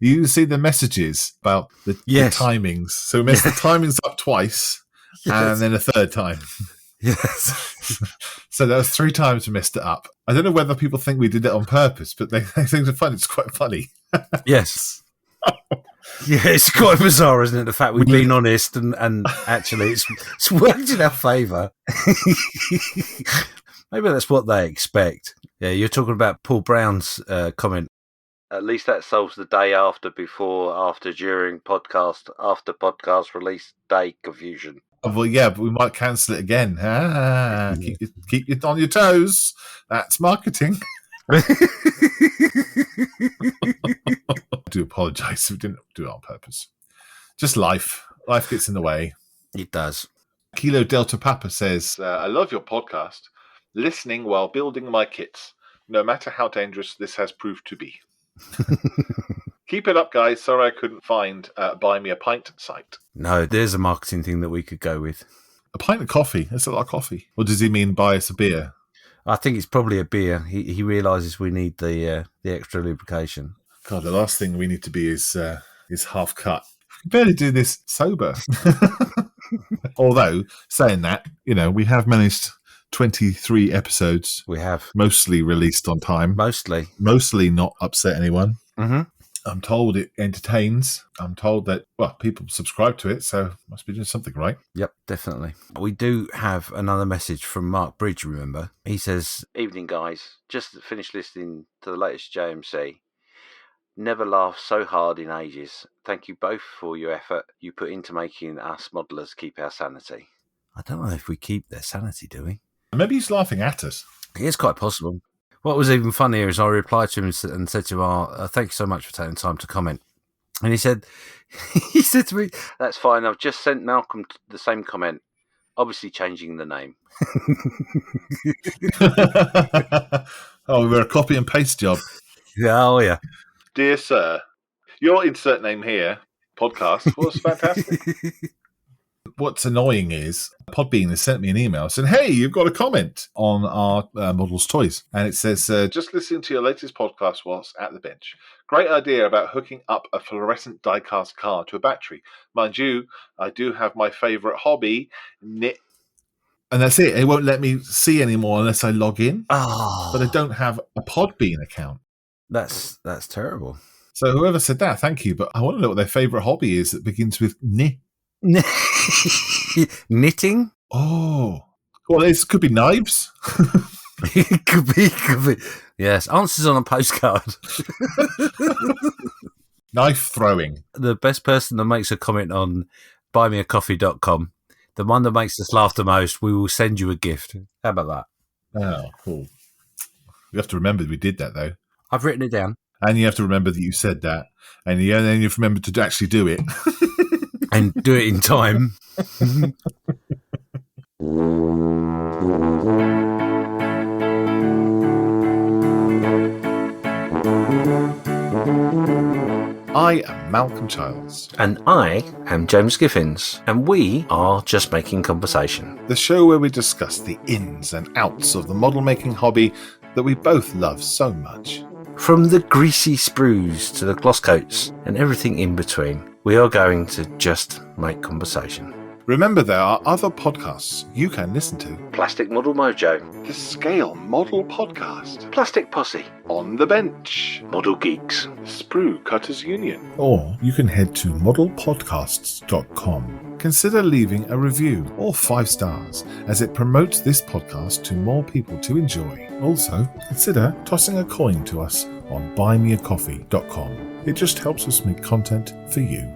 You see the messages about the timings. So we messed the timings up twice and then a third time. Yes. So there was 3 times we messed it up. I don't know whether people think we did it on purpose, but they think it's quite funny. Yes. Yeah, it's quite bizarre, isn't it? The fact we've been honest and actually it's worked in our favour. Maybe that's what they expect. Yeah, you're talking about Paul Brown's comment. At least that solves the day after, before, after, during, podcast, after podcast release day confusion. Well, yeah, but we might cancel it again. Keep it on your toes. That's marketing. I do apologise if we didn't do it on purpose. Just life. Life gets in the way. It does. Kilo Delta Papa says, I love your podcast. Listening while building my kits, no matter how dangerous this has proved to be. Keep it up, guys. Sorry I couldn't find Buy Me a Pint site. No, there's a marketing thing that we could go with. A pint of coffee? That's a lot of coffee. Or does he mean buy us a beer? I think it's probably a beer. He realises we need the extra lubrication. God, the last thing we need to be is half cut. We can barely do this sober. Although, saying that, we have managed 23 episodes. We have. Mostly released on time. Mostly not upset anyone. Mm-hmm. I'm told it entertains. I'm told that, people subscribe to it, so must be doing something right. Yep, definitely. We do have another message from Mark Bridge, remember? He says, "Evening, guys. Just finished listening to the latest JMC. Never laughed so hard in ages. Thank you both for your effort you put into making us modelers keep our sanity." I don't know if we keep their sanity, do we? Maybe he's laughing at us. It's quite possible. What was even funnier is I replied to him and said to him, "Thank you so much for taking time to comment." And he said to me, "That's fine. I've just sent Malcolm the same comment, obviously changing the name." Oh, we're a copy and paste job. Oh, yeah. Dear sir, your insert name here, podcast, was fantastic. What's annoying is Podbean has sent me an email saying, "Hey, you've got a comment on our Models Toys." And it says, "Just listening to your latest podcast whilst at the bench. Great idea about hooking up a fluorescent die-cast car to a battery. Mind you, I do have my favourite hobby, knit." And that's it. It won't let me see anymore unless I log in. Oh. But I don't have a Podbean account. That's terrible. So whoever said that, thank you. But I want to know what their favourite hobby is that begins with knit. Knitting? Oh. Well, this could be knives. It could be. Yes, answers on a postcard. Knife throwing. The best person that makes a comment on buymeacoffee.com, the one that makes us laugh the most, we will send you a gift. How about that? Oh, cool. You have to remember we did that, though. I've written it down. And you have to remember that you said that. And then you've remembered to actually do it. And do it in time. I am Malcolm Childs. And I am James Giffins. And we are Just Making Conversation. The show where we discuss the ins and outs of the model making hobby that we both love so much. From the greasy sprues to the gloss coats and everything in between, we are going to just make conversation. Remember, there are other podcasts you can listen to. Plastic Model Mojo, The Scale Model Podcast, Plastic Posse, On the Bench, Model Geeks, Sprue Cutters Union. Or you can head to modelpodcasts.com. Consider leaving a review or 5 stars as it promotes this podcast to more people to enjoy. Also, consider tossing a coin to us on buymeacoffee.com. It just helps us make content for you.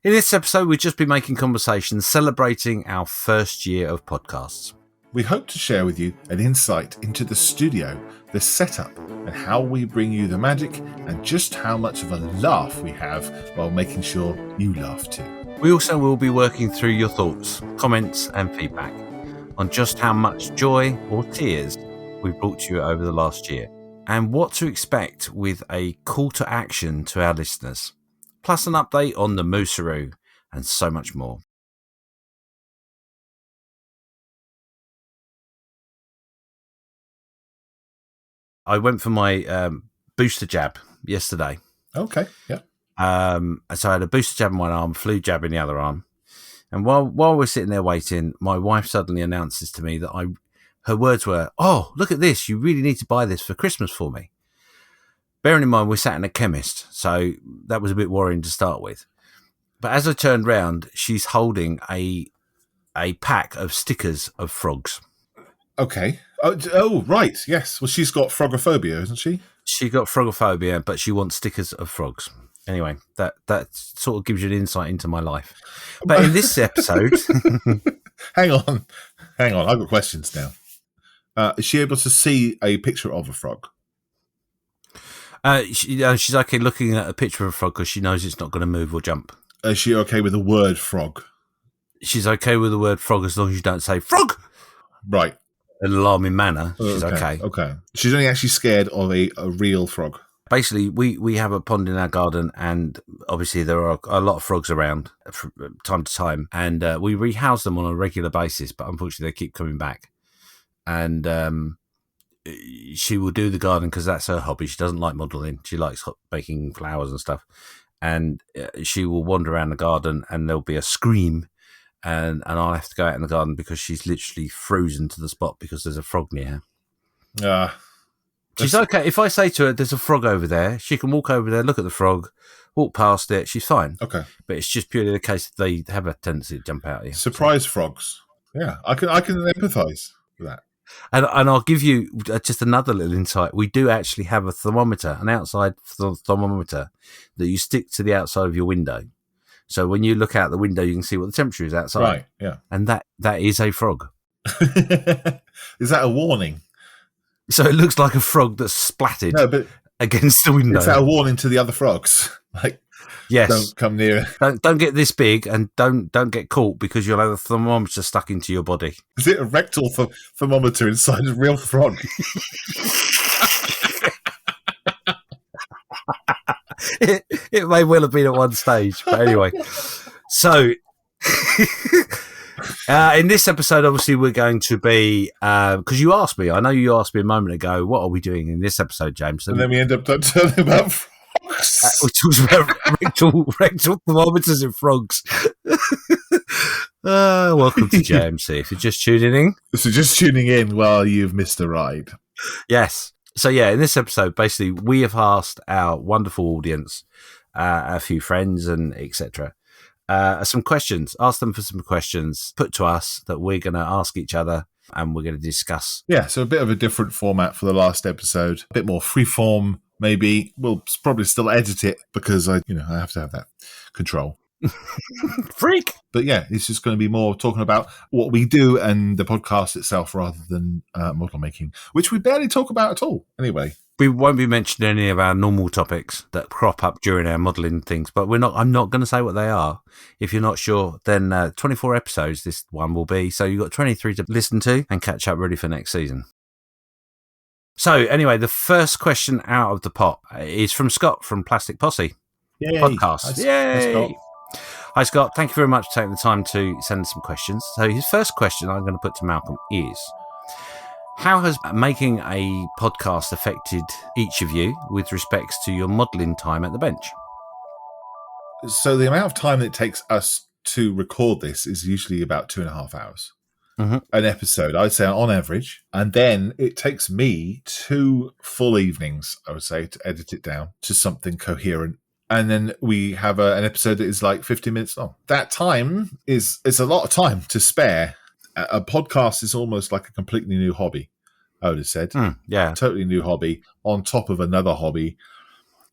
In this episode, we'll just be making conversations celebrating our first year of podcasts. We hope to share with you an insight into the studio, the setup, and how we bring you the magic, and just how much of a laugh we have while making sure you laugh too. We also will be working through your thoughts, comments, and feedback on just how much joy or tears we've brought to you over the last year, and what to expect with a call to action to our listeners, plus an update on the Mooseroo, and so much more. I went for my booster jab yesterday. Okay, yeah. So I had a booster jab in one arm, flu jab in the other arm. And while we're sitting there waiting, my wife suddenly announces to me that her words were, "Oh, look at this. You really need to buy this for Christmas for me." Bearing in mind, we sat in a chemist, so that was a bit worrying to start with. But as I turned round, she's holding a pack of stickers of frogs. Okay. Oh, right. Yes. Well, she's got frogophobia, isn't she? She got frogophobia, but she wants stickers of frogs. Anyway, that sort of gives you an insight into my life. But in this episode... Hang on. I've got questions now. Is she able to see a picture of a frog? She's okay looking at a picture of a frog because she knows it's not going to move or jump. Is she okay with the word frog? She's okay with the word frog as long as you don't say frog. Right. In an alarming manner. She's okay. Okay. She's only actually scared of a real frog. Basically, we have a pond in our garden, and obviously there are a lot of frogs around from time to time, and we rehouse them on a regular basis, but unfortunately they keep coming back. And she will do the garden because that's her hobby. She doesn't like modelling. She likes baking flowers and stuff. And she will wander around the garden, and there'll be a scream, and I'll have to go out in the garden because she's literally frozen to the spot because there's a frog near her. She's okay. If I say to her, "There's a frog over there," she can walk over there, look at the frog, walk past it. She's fine. Okay. But it's just purely the case that they have a tendency to jump out at you. Surprise frogs. Yeah, I can empathise with that. And I'll give you just another little insight. We do actually have a thermometer, an outside thermometer that you stick to the outside of your window. So when you look out the window, you can see what the temperature is outside. Right, yeah. And that is a frog. Is that a warning? So it looks like a frog that's splattered against the window. Is that a warning to the other frogs? Like, yes, don't come near. Don't get this big, and don't get caught because you'll have a thermometer stuck into your body. Is it a rectal thermometer inside a real frog? It may well have been at one stage, but anyway. So, in this episode, obviously, we're going to be because you asked me. I know you asked me a moment ago. What are we doing in this episode, James? And then we end up talking about frogs. We talked about rectal thermometers and frogs. Welcome to JMC. If you're just tuning in, well, you've missed a ride. Yes. So yeah, in this episode, basically, we have asked our wonderful audience, a few friends and etc. Some questions. Ask them for some questions put to us that we're going to ask each other and we're going to discuss. Yeah, so a bit of a different format for the last episode. A bit more freeform, maybe. We'll probably still edit it because I have to have that control. Freak! But yeah, it's just going to be more talking about what we do and the podcast itself rather than model making, which we barely talk about at all. Anyway. We won't be mentioning any of our normal topics that crop up during our modelling things, but I'm not going to say what they are. If you're not sure, then 24 episodes this one will be. So you've got 23 to listen to and catch up ready for next season. So anyway, the first question out of the pot is from Scott from Plastic Posse podcast. Yay! Hi, Scott. Thank you very much for taking the time to send some questions. So his first question I'm going to put to Malcolm is, how has making a podcast affected each of you with respects to your modelling time at the bench? So the amount of time that it takes us to record this is usually about 2.5 hours. Mm-hmm. An episode, I'd say on average. And then it takes me 2 full evenings, I would say, to edit it down to something coherent. And then we have an episode that is like 50 minutes long. That time is a lot of time to spare. A podcast is almost like a completely new hobby, I would have said. Yeah. Totally new hobby on top of another hobby.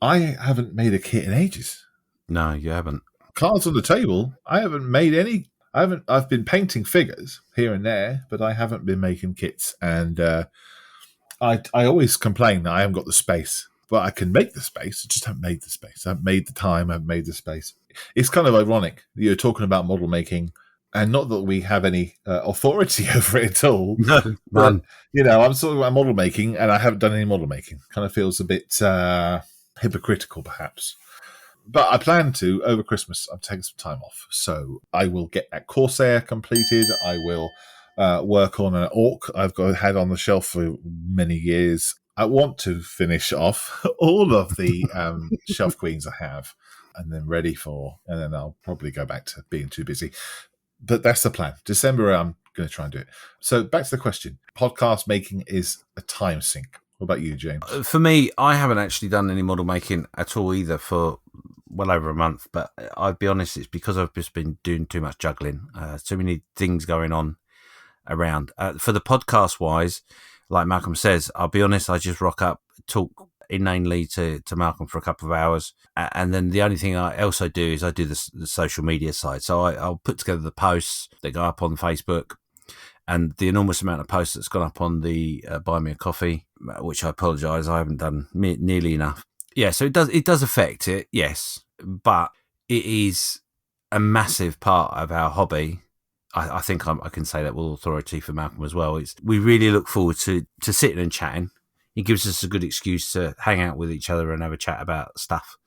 I haven't made a kit in ages. No, you haven't. Cards on the table. I haven't made any. I've been painting figures here and there, but I haven't been making kits. And I always complain that I haven't got the space. But I can make the space. I just haven't made the space. I haven't made the time. I haven't made the space. It's kind of ironic. You're talking about model making, and not that we have any authority over it at all. No, but, I'm talking about model making, and I haven't done any model making. Kind of feels a bit hypocritical, perhaps. But I plan to, over Christmas, I'm taking some time off. So I will get that Corsair completed. I will work on an Orc I've had on the shelf for many years. I want to finish off all of the shelf queens I have, and then and then I'll probably go back to being too busy. But that's the plan. December, I'm going to try and do it. So back to the question. Podcast making is a time sink. What about you, James? For me, I haven't actually done any model making at all either for well over a month. But I'll be honest, it's because I've just been doing too much juggling. Too many things going on around. For the podcast wise, like Malcolm says, I'll be honest, I just rock up, talk inanely to Malcolm for a couple of hours. And then the only thing I also do is I do the social media side. So I'll put together the posts that go up on Facebook, and the enormous amount of posts that's gone up on the Buy Me a Coffee, which I apologise, I haven't done nearly enough. Yeah, so it does affect it, yes, but it is a massive part of our hobby. I think I can say that with authority for Malcolm as well. We really look forward to sitting and chatting. It gives us a good excuse to hang out with each other and have a chat about stuff.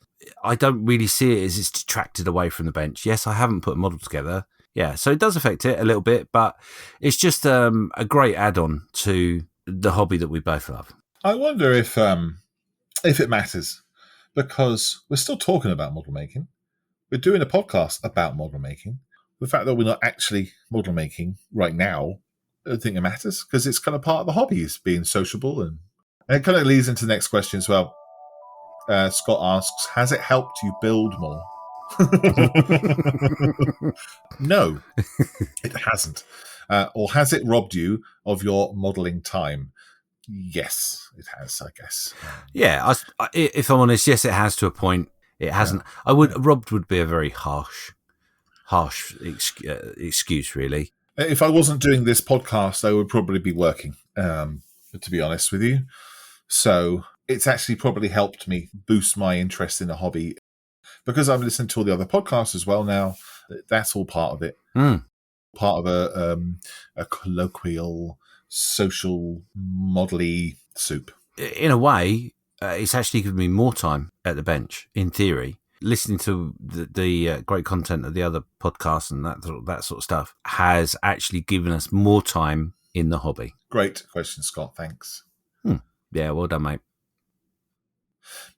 I don't really see it as it's detracted away from the bench. Yes, I haven't put a model together. Yeah, so it does affect it a little bit, but it's just a great add-on to the hobby that we both love. I wonder if it matters, because we're still talking about model making. We're doing a podcast about model making. The fact that we're not actually model making right now, I don't think it matters, because it's kind of part of the hobby, is being sociable. And it kind of leads into the next question as well. Scott asks, has it helped you build more? No, it hasn't. Or has it robbed you of your modelling time? Yes, it has, I guess. Yeah, if I'm honest, yes, it has to a point. It hasn't. Yeah. Robbed would be a very harsh excuse, really. If I wasn't doing this podcast, I would probably be working, to be honest with you. So it's actually probably helped me boost my interest in the hobby, because I've listened to all the other podcasts as well now. That's all part of it. Part of a colloquial, social, modelly soup. In a way, it's actually given me more time at the bench, in theory. Listening to the great content of the other podcasts and that sort of stuff has actually given us more time in the hobby. Great question, Scott. Thanks. Yeah, well done, mate.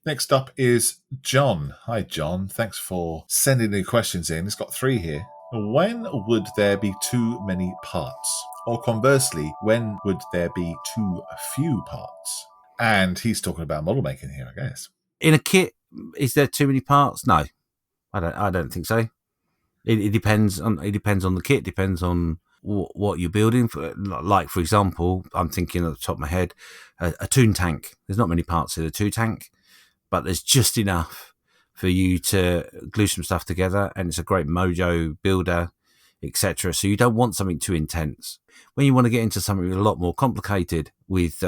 Next up is John. Hi, John. Thanks for sending the questions in. It's got 3 here. When would there be too many parts? Or conversely, when would there be too few parts? And he's talking about model making here, I guess. In a kit, is there too many parts? No, I don't think so. It depends on the kit. Depends on what you're building. Like, for example, I'm thinking at the top of my head, a toon tank. There's not many parts in a toon tank, but there's just enough for you to glue some stuff together, and it's a great mojo builder, etc. So you don't want something too intense. When you want to get into something a lot more complicated with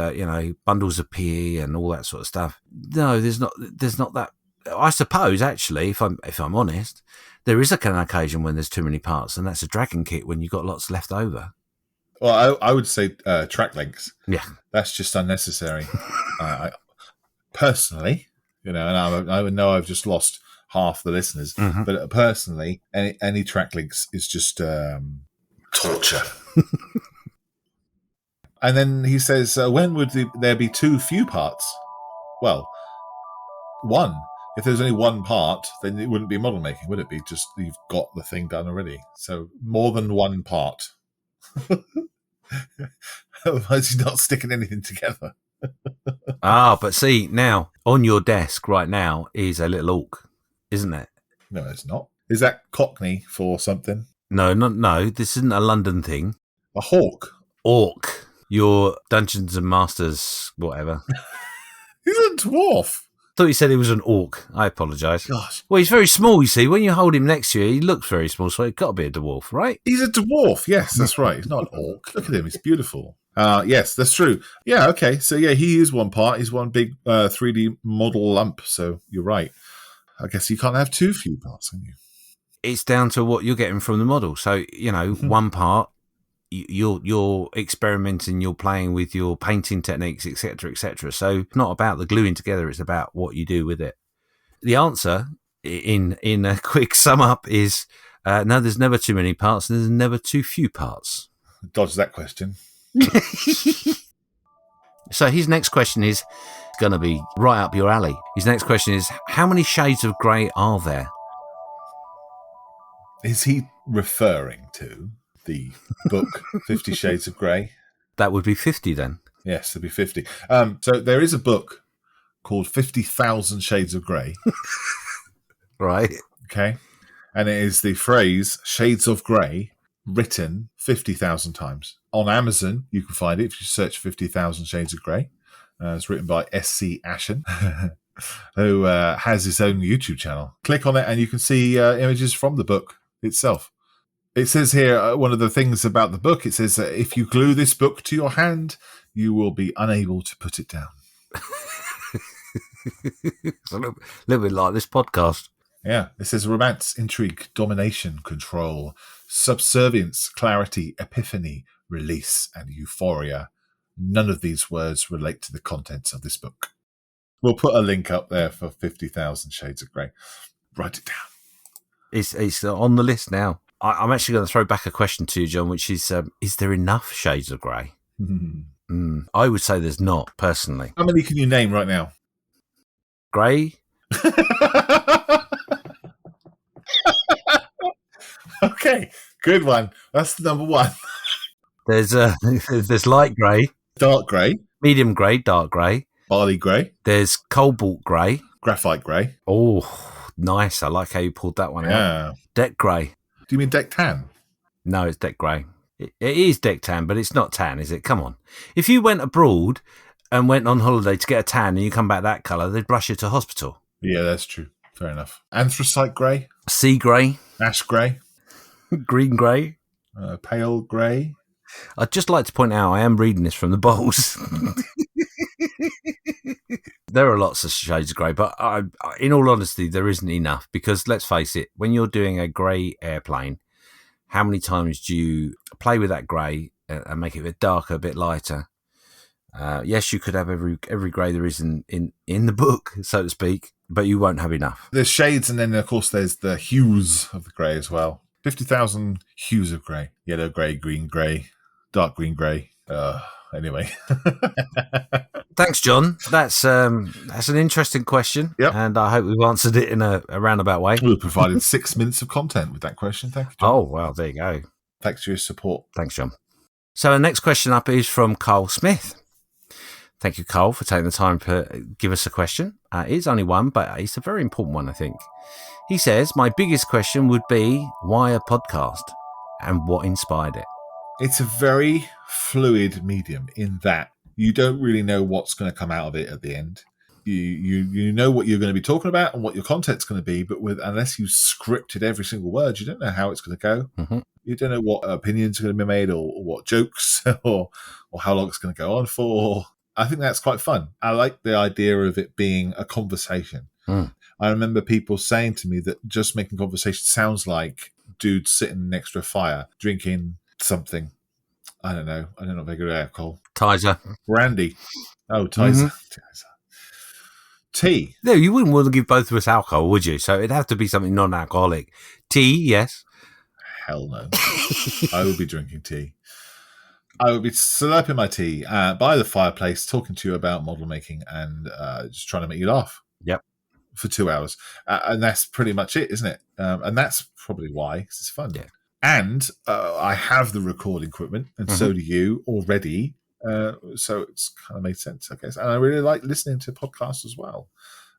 bundles of PE and all that sort of stuff, no, there's not that. I suppose, actually, if I'm honest, there is an occasion when there's too many parts, and that's a dragon kit when you've got lots left over. Well, I would say track links. Yeah, that's just unnecessary. Personally, and I would know I've just lost half the listeners, but personally, any track links is just torture. And then he says, when would there be too few parts? Well, one. If there's only one part, then it wouldn't be model making, would it be? Just you've got the thing done already. So more than one part. Otherwise, you're not sticking anything together. But see, now, on your desk right now is a little orc, isn't it? No, it's not. Is that Cockney for something? No, this isn't a London thing. A hawk? Orc. Your Dungeons and Masters, whatever. He's a dwarf. I thought you said he was an orc. I apologise. Gosh. Well, he's very small, you see. When you hold him next to you, he looks very small, so it's got to be a dwarf, right? He's a dwarf, yes, that's right. He's not an orc. Look at him, he's beautiful. Yes, that's true. Yeah, okay. So, yeah, he is one part. He's one big 3D model lump, so you're right. I guess you can't have too few parts, can you? It's down to what you're getting from the model. So, one part, you're experimenting, you're playing with your painting techniques, etc., etc. So it's not about the gluing together, it's about what you do with it. The answer, in a quick sum up, is no, there's never too many parts, and there's never too few parts. Dodge that question. So his next question is going to be right up your alley. His next question is, how many shades of grey are there? Is he referring to the book 50 Shades of Grey? That would be 50 then. Yes, there'd be 50. So there is a book called 50,000 Shades of Grey. Right. Okay. And it is the phrase shades of grey written 50,000 times. On Amazon, you can find it if you search 50,000 Shades of Grey. It's written by S.C. Ashen, who has his own YouTube channel. Click on it and you can see images from the book itself. It says here, one of the things about the book, it says that if you glue this book to your hand, you will be unable to put it down. It's a little bit like this podcast. Yeah, it says romance, intrigue, domination, control, subservience, clarity, epiphany, release, and euphoria. None of these words relate to the contents of this book. We'll put a link up there for 50,000 Shades of Grey. Write it down. It's on the list now. I'm actually going to throw back a question to you, John, which is there enough shades of grey? I would say there's not, personally. How many can you name right now? Grey? Okay, good one. That's the number one. There's light grey. Dark grey. Medium grey, dark grey. Barley grey. There's cobalt grey. Graphite grey. Oh, nice. I like how you pulled that one out. Deck grey. Do you mean deck tan? No, it's deck grey. It is deck tan, but it's not tan, is it? Come on. If you went abroad and went on holiday to get a tan and you come back that colour, they'd rush you to hospital. Yeah, that's true. Fair enough. Anthracite grey. Sea grey. Ash grey. Green grey. Pale grey. I'd just like to point out, I am reading this from the bowls. There are lots of shades of grey, but in all honesty, there isn't enough because let's face it, when you're doing a grey airplane, how many times do you play with that grey and make it a bit darker, a bit lighter? Yes, you could have every grey there is in the book, so to speak, but you won't have enough. There's shades, and then, of course, there's the hues of the grey as well. 50,000 hues of grey. Yellow grey, green grey, dark green grey. Anyway. Thanks, John. That's an interesting question, and I hope we've answered it in a roundabout way. We've provided 6 minutes of content with that question. Thank you, John. Oh, well, there you go. Thanks for your support. Thanks, John. So the next question up is from Carl Smith. Thank you, Carl, for taking the time to give us a question. It's only one, but it's a very important one, I think. He says, my biggest question would be, why a podcast and what inspired it? It's a very fluid medium in that you don't really know what's going to come out of it at the end. You know what you're going to be talking about and what your content's going to be, but unless you scripted every single word, you don't know how it's going to go. Mm-hmm. You don't know what opinions are going to be made or what jokes or how long it's going to go on for. I think that's quite fun. I like the idea of it being a conversation. I remember people saying to me that just making conversation sounds like dudes sitting next to a fire drinking something. I don't know very good alcohol. Tizer. Brandy. Oh, Tizer. Mm-hmm. Tea. No, you wouldn't want to give both of us alcohol, would you? So it'd have to be something non-alcoholic. Tea, yes. Hell no. I would be drinking tea. I would be slurping my tea by the fireplace, talking to you about model making and just trying to make you laugh. Yep. For 2 hours. And that's pretty much it, isn't it? And that's probably why, because it's fun. Yeah. And I have the recording equipment, and so do you already. So it's kind of made sense, I guess. And I really like listening to podcasts as well.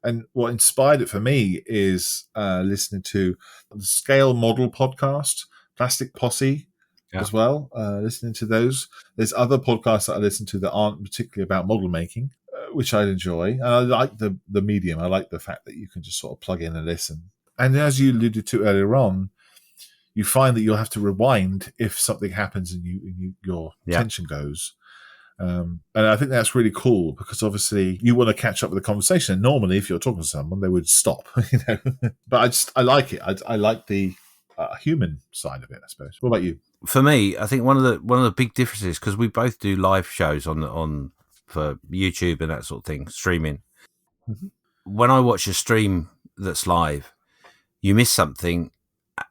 And what inspired it for me is listening to the Scale Model podcast, Plastic Posse as well, listening to those. There's other podcasts that I listen to that aren't particularly about model making, which I enjoy. And I like the medium. I like the fact that you can just sort of plug in and listen. And as you alluded to earlier on, you find that you'll have to rewind if something happens and your attention goes. And I think that's really cool because obviously you want to catch up with the conversation. And normally, if you're talking to someone, they would stop, But I like it. I like the human side of it, I suppose. What about you? For me, I think one of the big differences, because we both do live shows on for YouTube and that sort of thing, streaming. Mm-hmm. When I watch a stream that's live, you miss something.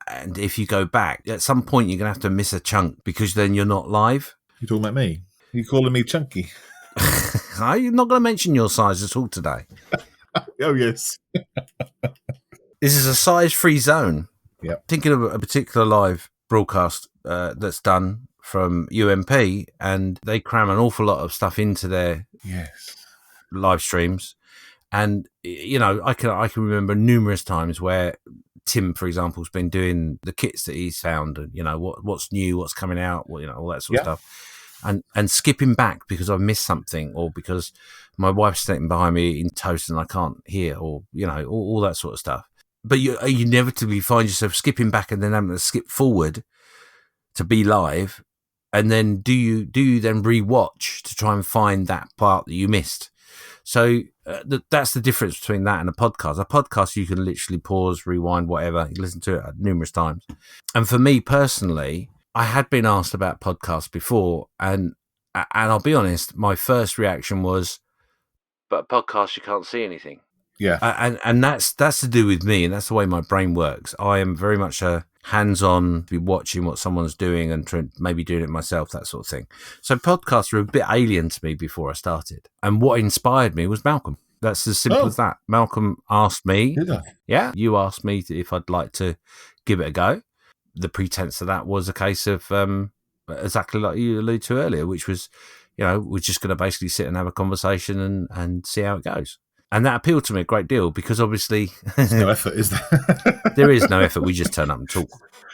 And if you go back, at some point, you're going to have to miss a chunk because then you're not live. You're talking about me? You're calling me chunky? I'm not going to mention your size at all today. Oh, yes. This is a size-free zone. Yep. Thinking of a particular live broadcast that's done from UMP, and they cram an awful lot of stuff into their live streams. And, I can remember numerous times where Tim, for example, has been doing the kits that he's found, and, what's new, what's coming out, all that sort of stuff. And skipping back because I've missed something, or because my wife's sitting behind me eating toast and I can't hear, or, all that sort of stuff. But you inevitably find yourself skipping back and then having to skip forward to be live. And then do you then rewatch to try and find that part that you missed? So that's the difference between that and a podcast. A podcast, you can literally pause, rewind, whatever. You listen to it numerous times. And for me personally, I had been asked about podcasts before, and I'll be honest, my first reaction was, but a podcast, you can't see anything. Yeah. And that's to do with me, and that's the way my brain works. I am very much a hands-on, be watching what someone's doing and maybe doing it myself, that sort of thing. So podcasts were a bit alien to me before I started. And what inspired me was Malcolm. That's as simple as that. Malcolm asked me. Did I? Yeah, you asked me if I'd like to give it a go. The pretense of that was a case of exactly like you alluded to earlier, which was, we're just going to basically sit and have a conversation and see how it goes. And that appealed to me a great deal because obviously there's no effort, is there? There is no effort. We just turn up and talk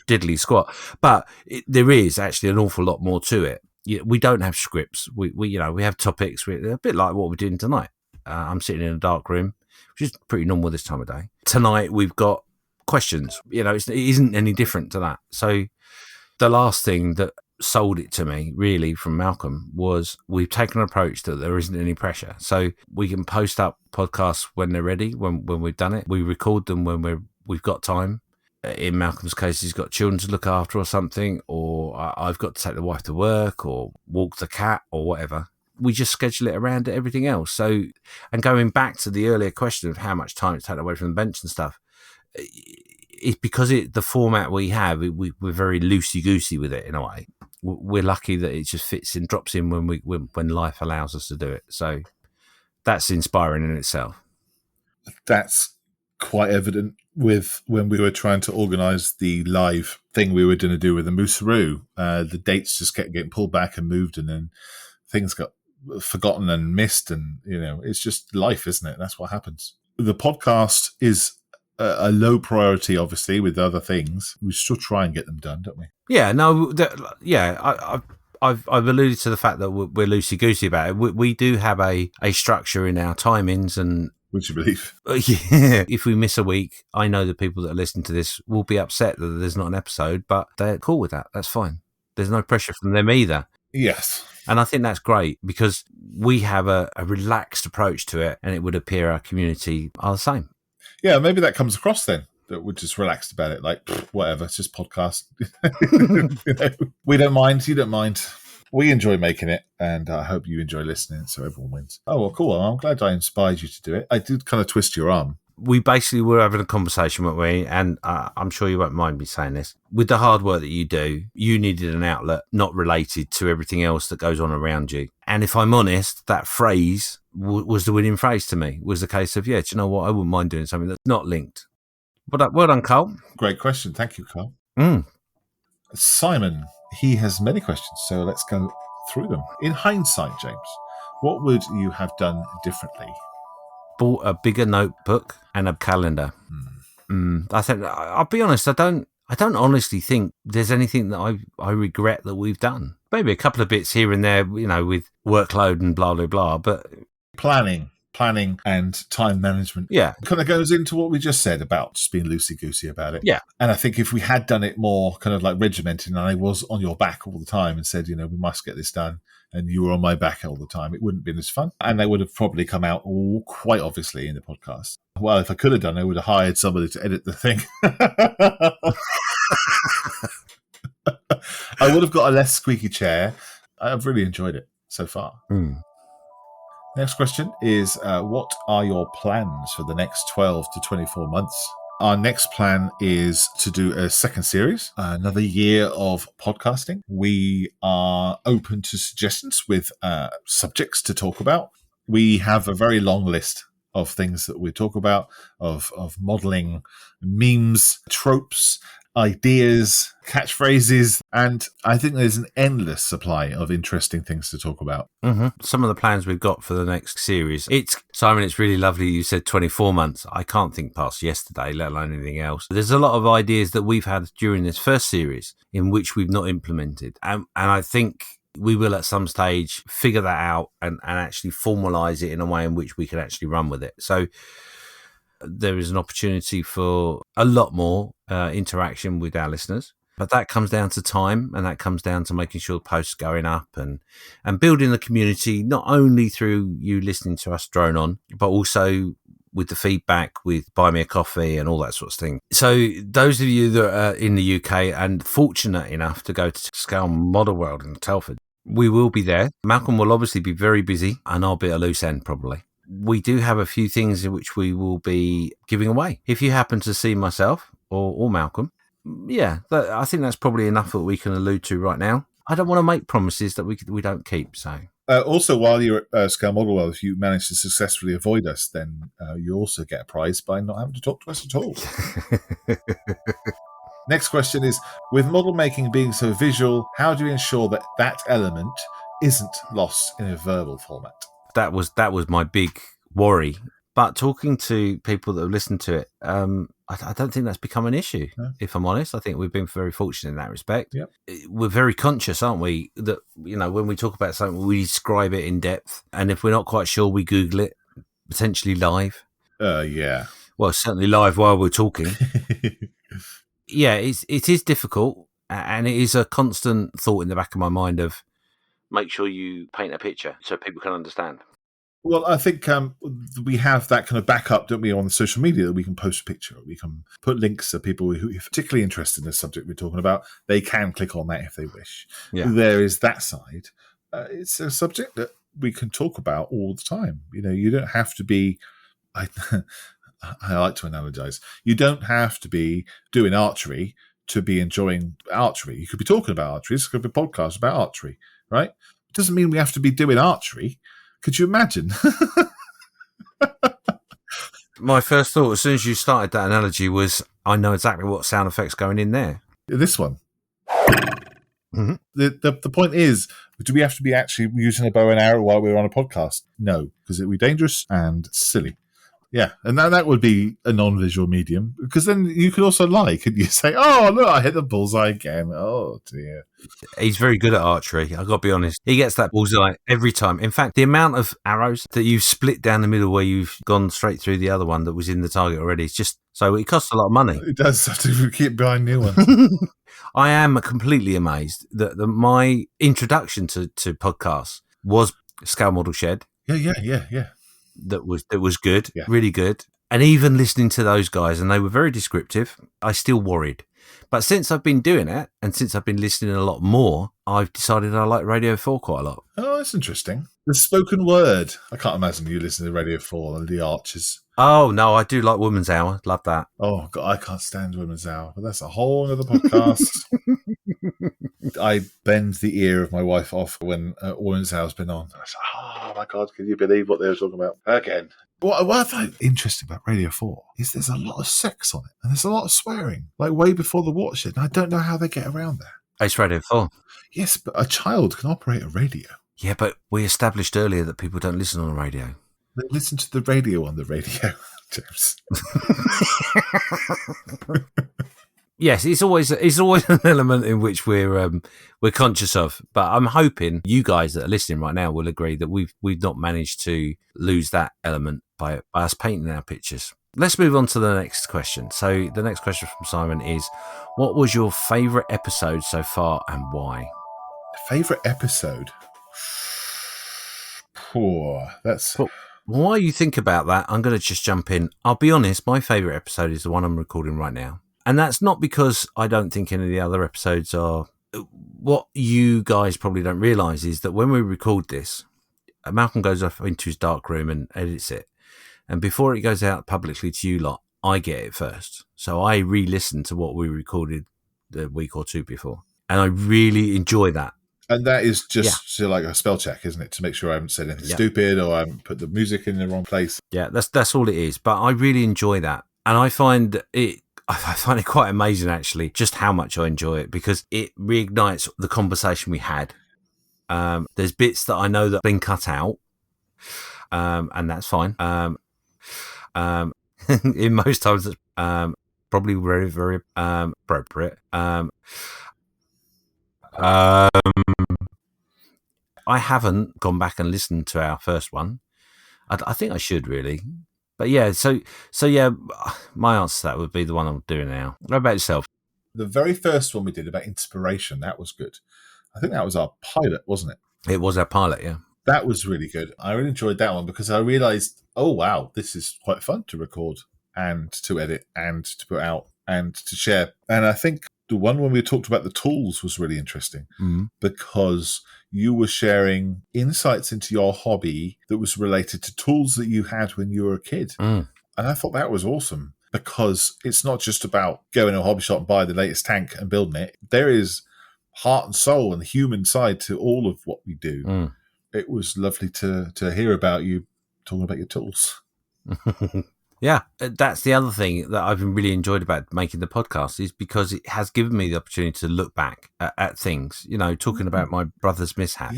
diddly squat. But there is actually an awful lot more to it. We don't have scripts. We have topics. We're a bit like what we're doing tonight. I'm sitting in a dark room, which is pretty normal this time of day. Tonight we've got questions. It isn't any different to that. So the last thing that sold it to me really from Malcolm was we've taken an approach that there isn't any pressure. So we can post up podcasts when they're ready, when we've done it. We record them when we've got time. In Malcolm's case, he's got children to look after or something, or I've got to take the wife to work or walk the cat or whatever. We just schedule it around everything else. So, and going back to the earlier question of how much time it's taken away from the bench and stuff, it's because the format we have, we're very loosey-goosey with it in a way. We're lucky that it just fits in, drops in when life allows us to do it. So that's inspiring in itself. That's quite evident with when we were trying to organise the live thing we were going to do with the Moosaroo. The dates just kept getting pulled back and moved, and then things got forgotten and missed. And, it's just life, isn't it? That's what happens. The podcast is a low priority, obviously, with other things. We still try and get them done, don't we? Yeah, no, I've alluded to the fact that we're loosey-goosey about it. We do have a structure in our timings, and would you believe? Yeah, if we miss a week, I know the people that are listening to this will be upset that there's not an episode, but they're cool with that. That's fine. There's no pressure from them either. Yes. And I think that's great because we have a relaxed approach to it, and it would appear our community are the same. Yeah, maybe that comes across then, that we're just relaxed about it. Like, whatever, it's just podcast. We don't mind. You don't mind. We enjoy making it, and I hope you enjoy listening, so everyone wins. Oh, well, cool. I'm glad I inspired you to do it. I did kind of twist your arm. We basically were having a conversation, weren't we? And I'm sure you won't mind me saying this. With the hard work that you do, you needed an outlet not related to everything else that goes on around you. And if I'm honest, that phrase was the winning phrase to me. Was the case of, do you know what? I wouldn't mind doing something that's not linked. Well done, Carl. Great question. Thank you, Carl. Mm. Simon, he has many questions, so let's go through them. In hindsight, James, what would you have done differently? Bought a bigger notebook and a calendar. I think, I'll be honest, I don't honestly think there's anything that I regret that we've done. Maybe a couple of bits here and there, with workload and blah, blah, blah, but planning and time management. Yeah. Kind of goes into what we just said about just being loosey-goosey about it. Yeah. And I think if we had done it more kind of like regimented and I was on your back all the time and said, we must get this done, and you were on my back all the time, it wouldn't have been as fun. And they would have probably come out quite obviously in the podcast. Well, if I could have done, I would have hired somebody to edit the thing. I would have got a less squeaky chair. I've really enjoyed it so far. Next question is, what are your plans for the next 12 to 24 months? Our next plan is to do a second series, another year of podcasting. We are open to suggestions with subjects to talk about. We have a very long list of things that we talk about, of modeling memes, tropes, ideas, catchphrases, and I think there's an endless supply of interesting things to talk about. Mm-hmm. Some of the plans we've got for the next series. Simon, it's really lovely you said 24 months. I can't think past yesterday, let alone anything else. There's a lot of ideas that we've had during this first series in which we've not implemented. And I think we will at some stage figure that out and actually formalize it in a way in which we can actually run with it. So there is an opportunity for a lot more interaction with our listeners. But that comes down to time, and that comes down to making sure posts going up and building the community, not only through you listening to us drone on, but also with the feedback, with Buy Me a Coffee and all that sort of thing. So those of you that are in the UK and fortunate enough to go to Scale Model World in Telford, we will be there. Malcolm will obviously be very busy, and I'll be at a loose end probably. We do have a few things in which we will be giving away. If you happen to see myself or Malcolm, yeah, I think that's probably enough that we can allude to right now. I don't want to make promises that we don't keep. So also, while you're at Scale Model World, if you manage to successfully avoid us, then you also get a prize by not having to talk to us at all. Next question is, with model making being so visual, how do you ensure that that element isn't lost in a verbal format? That was my big worry. But talking to people that have listened to it, I don't think that's become an issue, No. if I'm honest. I think we've been very fortunate in that respect. Yep. We're very conscious, aren't we, that, when we talk about something, we describe it in depth. And if we're not quite sure, we Google it, potentially live. Yeah. Well, certainly live while we're talking. Yeah, it is difficult. And it is a constant thought in the back of my mind of make sure you paint a picture so people can understand. Well, I think we have that kind of backup, don't we, on social media, that we can post a picture. We can put links to people who are particularly interested in the subject we're talking about. They can click on that if they wish. Yeah. There is that side. It's a subject that we can talk about all the time. You don't have to be... I like to analogize. You don't have to be doing archery to be enjoying archery. You could be talking about archery. This could be a podcast about archery, right? It doesn't mean we have to be doing archery. Could you imagine? My first thought, as soon as you started that analogy, was I know exactly what sound effects going in there. This one. Mm-hmm. The point is, do we have to be actually using a bow and arrow while we're on a podcast? No, because it would be dangerous and silly. Yeah, and that would be a non-visual medium, because then you could also lie, couldn't you? Say, oh, look, I hit the bullseye again. Oh, dear. He's very good at archery, I've got to be honest. He gets that bullseye every time. In fact, the amount of arrows that you've split down the middle where you've gone straight through the other one that was in the target already, it's just... So it costs a lot of money. It does have to keep buying new ones. I am completely amazed that my introduction to podcasts was Scale Model Shed. Yeah. That was good, yeah. Really good. And even listening to those guys, and they were very descriptive, I still worried. But since I've been doing it, and since I've been listening a lot more, I've decided I like Radio 4 quite a lot. Oh, that's interesting. The spoken word. I can't imagine you listen to Radio 4 and the Archers. Oh, no, I do like Woman's Hour. Love that. Oh, God, I can't stand Women's Hour, but that's a whole other podcast. I bend the ear of my wife off when Women's Hour's been on. I say, oh, my God, can you believe what they were talking about? Again. What I find interesting about Radio 4 is there's a lot of sex on it, and there's a lot of swearing, like way before the watershed, and I don't know how they get around that. It's Radio 4. Yes, but a child can operate a radio. Yeah, but we established earlier that people don't listen on the radio. They listen to the radio on the radio, James. Yes, it's always an element in which we're conscious of. But I'm hoping you guys that are listening right now will agree that we've not managed to lose that element by us painting our pictures. Let's move on to the next question. So the next question from Simon is, what was your favourite episode so far and why? Favourite episode? Poor. That's... Well, while you think about that, I'm going to just jump in. I'll be honest, my favourite episode is the one I'm recording right now. And that's not because I don't think any of the other episodes are... What you guys probably don't realise is that when we record this, Malcolm goes off into his dark room and edits it. And before it goes out publicly to you lot, I get it first. So I re-listen to what we recorded the week or two before. And I really enjoy that. And that is just like a spell check, isn't it? To make sure I haven't said anything stupid or I haven't put the music in the wrong place. Yeah, that's all it is. But I really enjoy that. And I find it quite amazing, actually, just how much I enjoy it, because it reignites the conversation we had. There's bits that I know that have been cut out, and that's fine. In most times, that's probably very, very appropriate. I haven't gone back and listened to our first one. I think I should, really. But yeah, so yeah, my answer to that would be the one I'm doing now. What about yourself? The very first one we did about inspiration, that was good. I think that was our pilot, wasn't it? It was our pilot, yeah. That was really good. I really enjoyed that one because I realised, oh wow, this is quite fun to record and to edit and to put out and to share. And I think the one when we talked about the tools was really interesting because you were sharing insights into your hobby that was related to tools that you had when you were a kid. And I thought that was awesome because it's not just about going to a hobby shop and buy the latest tank and building it. There is heart and soul and human side to all of what we do. It was lovely to hear about you talking about your tools. Yeah, that's the other thing that I've really enjoyed about making the podcast, is because it has given me the opportunity to look back at things, talking about my brother's mishap,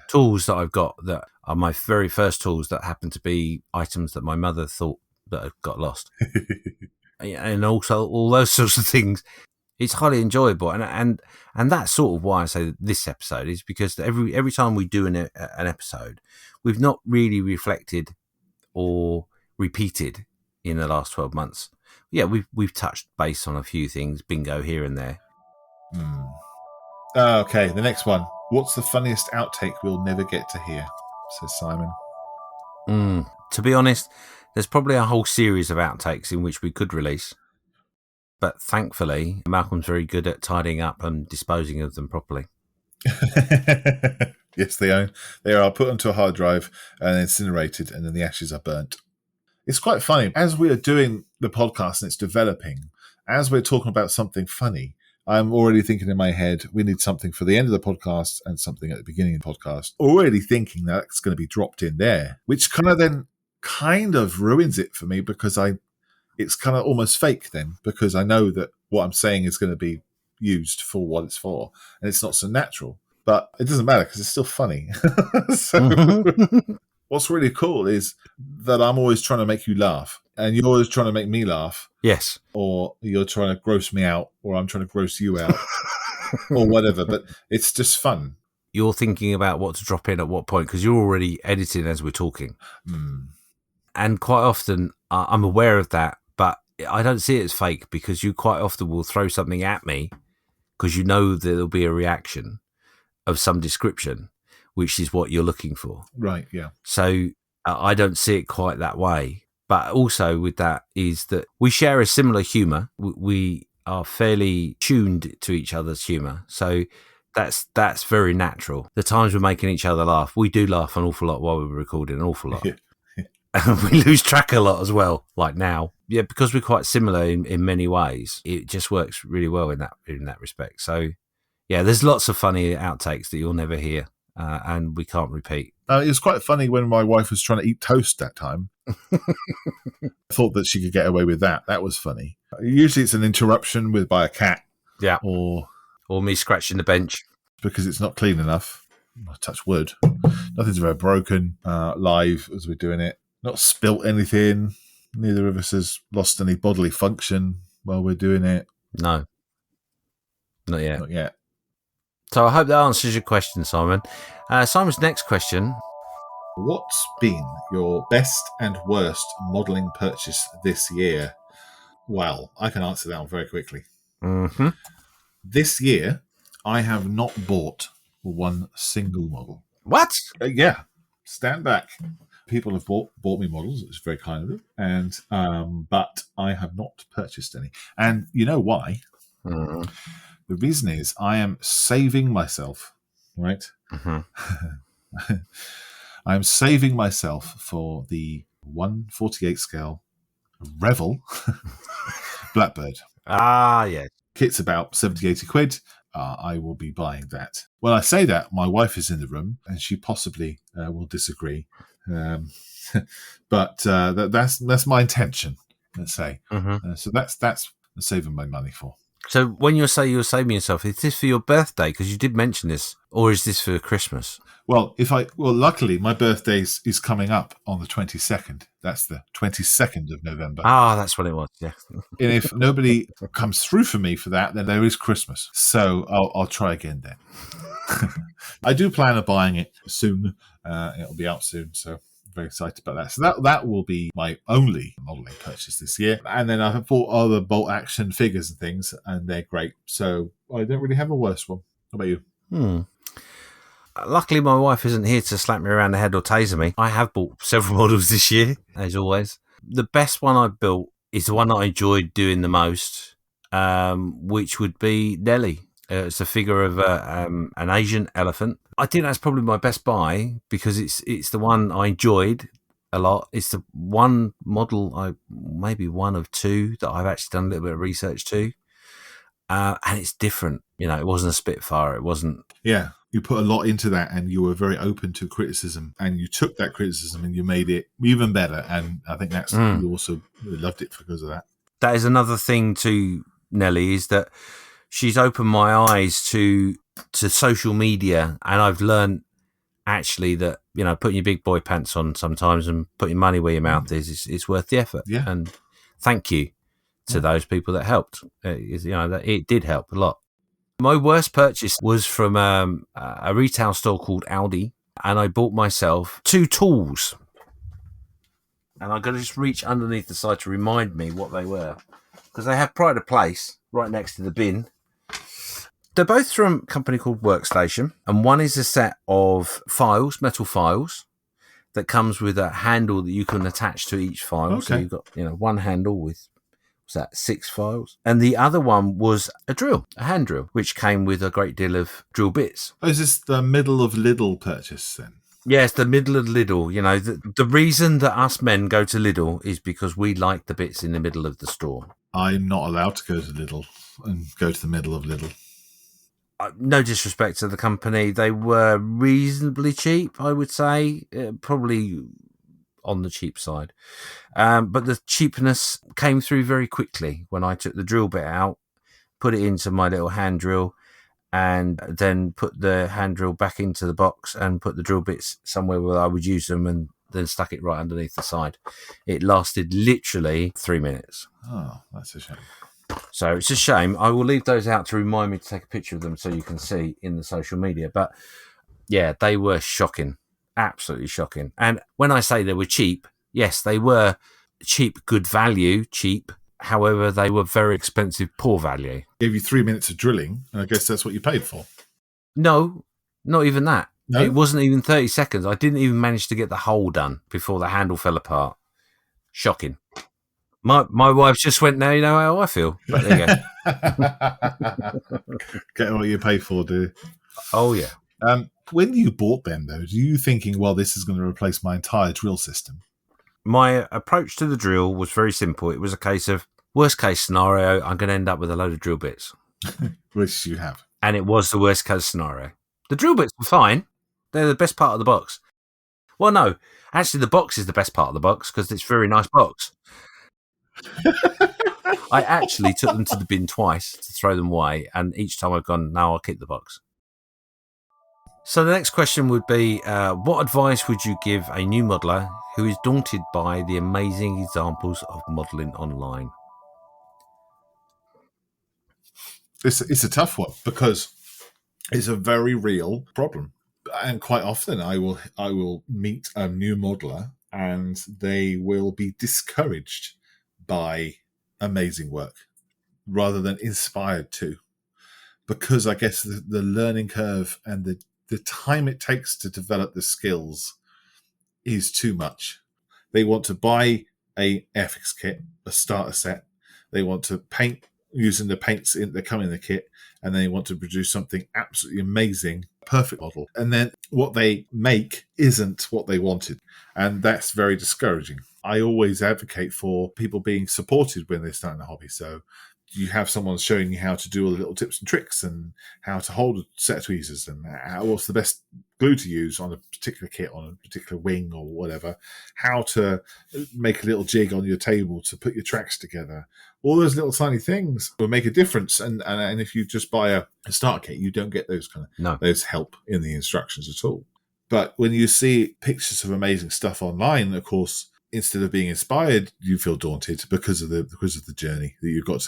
tools that I've got that are my very first tools that happen to be items that my mother thought that had got lost. And also all those sorts of things. It's highly enjoyable, and that's sort of why I say this episode is because every time we do an episode, we've not really reflected or repeated in the last 12 months. Yeah, we've touched base on a few things, bingo here and there. Okay, the next one. What's the funniest outtake we'll never get to hear? Says Simon. To be honest, there's probably a whole series of outtakes in which we could release. But thankfully, Malcolm's very good at tidying up and disposing of them properly. Yes, they are put onto a hard drive and incinerated, and then the ashes are burnt. It's quite funny. As we are doing the podcast and it's developing, as we're talking about something funny, I'm already thinking in my head, we need something for the end of the podcast and something at the beginning of the podcast. Already thinking that's going to be dropped in there, which kind of ruins it for me because it's kind of almost fake then, because I know that what I'm saying is going to be used for what it's for, and it's not so natural. But it doesn't matter because it's still funny. So what's really cool is that I'm always trying to make you laugh, and you're always trying to make me laugh. Yes. Or you're trying to gross me out, or I'm trying to gross you out, or whatever. But it's just fun. You're thinking about what to drop in at what point, because you're already editing as we're talking. And quite often, I'm aware of that, but I don't see it as fake because you quite often will throw something at me because you know that there'll be a reaction of some description, which is what you're looking for. Right, yeah. So I don't see it quite that way. But also with that is that we share a similar humour. We are fairly tuned to each other's humour. So that's very natural. The times we're making each other laugh, we do laugh an awful lot while we're recording, an awful lot. And we lose track a lot as well, like now. Yeah, because we're quite similar in many ways. It just works really well in that respect. So, yeah, there's lots of funny outtakes that you'll never hear, and we can't repeat. It was quite funny when my wife was trying to eat toast that time. I thought that she could get away with that. That was funny. Usually it's an interruption by a cat. Yeah. Or me scratching the bench. Because it's not clean enough. I touch wood. Nothing's ever broken live as we're doing it. Not spilt anything. Neither of us has lost any bodily function while we're doing it. No. Not yet. Not yet. So I hope that answers your question, Simon. Simon's next question. What's been your best and worst modelling purchase this year? Well, I can answer that one very quickly. Mm-hmm. This year, I have not bought one single model. What? Yeah. Stand back. People have bought me models. It's very kind of them, and but I have not purchased any. And you know why? Mm-hmm. The reason is I am saving myself, right? Mm-hmm. I'm saving myself for the 1/48 scale Revel Blackbird. Ah, yes. Kit's about 70, 80 quid. I will be buying that. When I say that, my wife is in the room, and she possibly will disagree. But that's my intention, let's say. Mm-hmm. So that's saving my money for. So when you say you're saving yourself, is this for your birthday? Because you did mention this, or is this for Christmas? Well, luckily my birthday is coming up on the 22nd. That's the 22nd of November. Ah, that's what it was. Yeah. And if nobody comes through for me for that, then there is Christmas. So I'll try again then. I do plan on buying it soon. It'll be out soon, so very excited about that. So that will be my only modelling purchase this year. And then I have bought other bolt action figures and things, and they're great. So I don't really have a worse one. How about you? Luckily, my wife isn't here to slap me around the head or taser me. I have bought several models this year, as always. The best one I built is the one that I enjoyed doing the most, which would be Nelly. It's a figure of an Asian elephant. I think that's probably my best buy because it's the one I enjoyed a lot. It's the one model, maybe one of two, that I've actually done a little bit of research to. And it's different. It wasn't a Spitfire. It wasn't. Yeah. You put a lot into that, and you were very open to criticism, and you took that criticism and you made it even better. And I think that's you also really loved it because of that. That is another thing to Nelly, is that she's opened my eyes to social media, and I've learned actually that putting your big boy pants on sometimes and putting money where your mouth is worth the effort. Yeah. And thank you to those people that helped. It did help a lot. My worst purchase was from a retail store called Aldi, and I bought myself 2 tools. And I'm going to just reach underneath the side to remind me what they were, because they have pride of place right next to the bin. They're both from a company called Workstation, and one is a set of files, metal files, that comes with a handle that you can attach to each file. Okay. So you've got one handle with 6 files. And the other one was a drill, a hand drill, which came with a great deal of drill bits. Oh, is this the middle of Lidl purchase then? Yes, the middle of Lidl. The reason that us men go to Lidl is because we like the bits in the middle of the store. I'm not allowed to go to Lidl and go to the middle of Lidl. No disrespect to the company. They were reasonably cheap, I would say. Probably on the cheap side. But the cheapness came through very quickly when I took the drill bit out, put it into my little hand drill, and then put the hand drill back into the box and put the drill bits somewhere where I would use them, and then stuck it right underneath the side. It lasted literally 3 minutes. Oh, that's a shame. So it's a shame. I will leave those out to remind me to take a picture of them so you can see in the social media. But yeah, they were shocking. Absolutely shocking. And when I say they were cheap, yes, they were cheap, good value, cheap. However, they were very expensive, poor value. Gave you 3 minutes of drilling, and I guess that's what you paid for. No, not even that. No? It wasn't even 30 seconds. I didn't even manage to get the hole done before the handle fell apart. Shocking. My wife just went, now you know how I feel. But there you go. Get what you pay for, do. Oh, yeah. When you bought them, though, do you thinking, well, this is going to replace my entire drill system? My approach to the drill was very simple. It was a case of, worst case scenario, I'm going to end up with a load of drill bits. Which you have. And it was the worst case scenario. The drill bits were fine. They're the best part of the box. Well, no. Actually, the box is the best part of the box because it's a very nice box. I actually took them to the bin twice to throw them away, and each time I've gone, no, I'll keep the box. So the next question would be, what advice would you give a new modeller who is daunted by the amazing examples of modelling online? It's a tough one because it's a very real problem. And quite often I will meet a new modeller and they will be discouraged by amazing work rather than inspired to, because I guess the learning curve and the time it takes to develop the skills is too much. They want to buy a FX kit, a starter set. They want to paint using the paints that come in the kit, and they want to produce something absolutely amazing, perfect model. And then what they make isn't what they wanted. And that's very discouraging. I always advocate for people being supported when they're starting a hobby. So you have someone showing you how to do all the little tips and tricks and how to hold a set of tweezers and what's the best glue to use on a particular kit, on a particular wing or whatever, how to make a little jig on your table to put your tracks together. All those little tiny things will make a difference. And if you just buy a start kit, you don't get those those help in the instructions at all. But when you see pictures of amazing stuff online, of course, instead of being inspired, you feel daunted because of the journey that you've got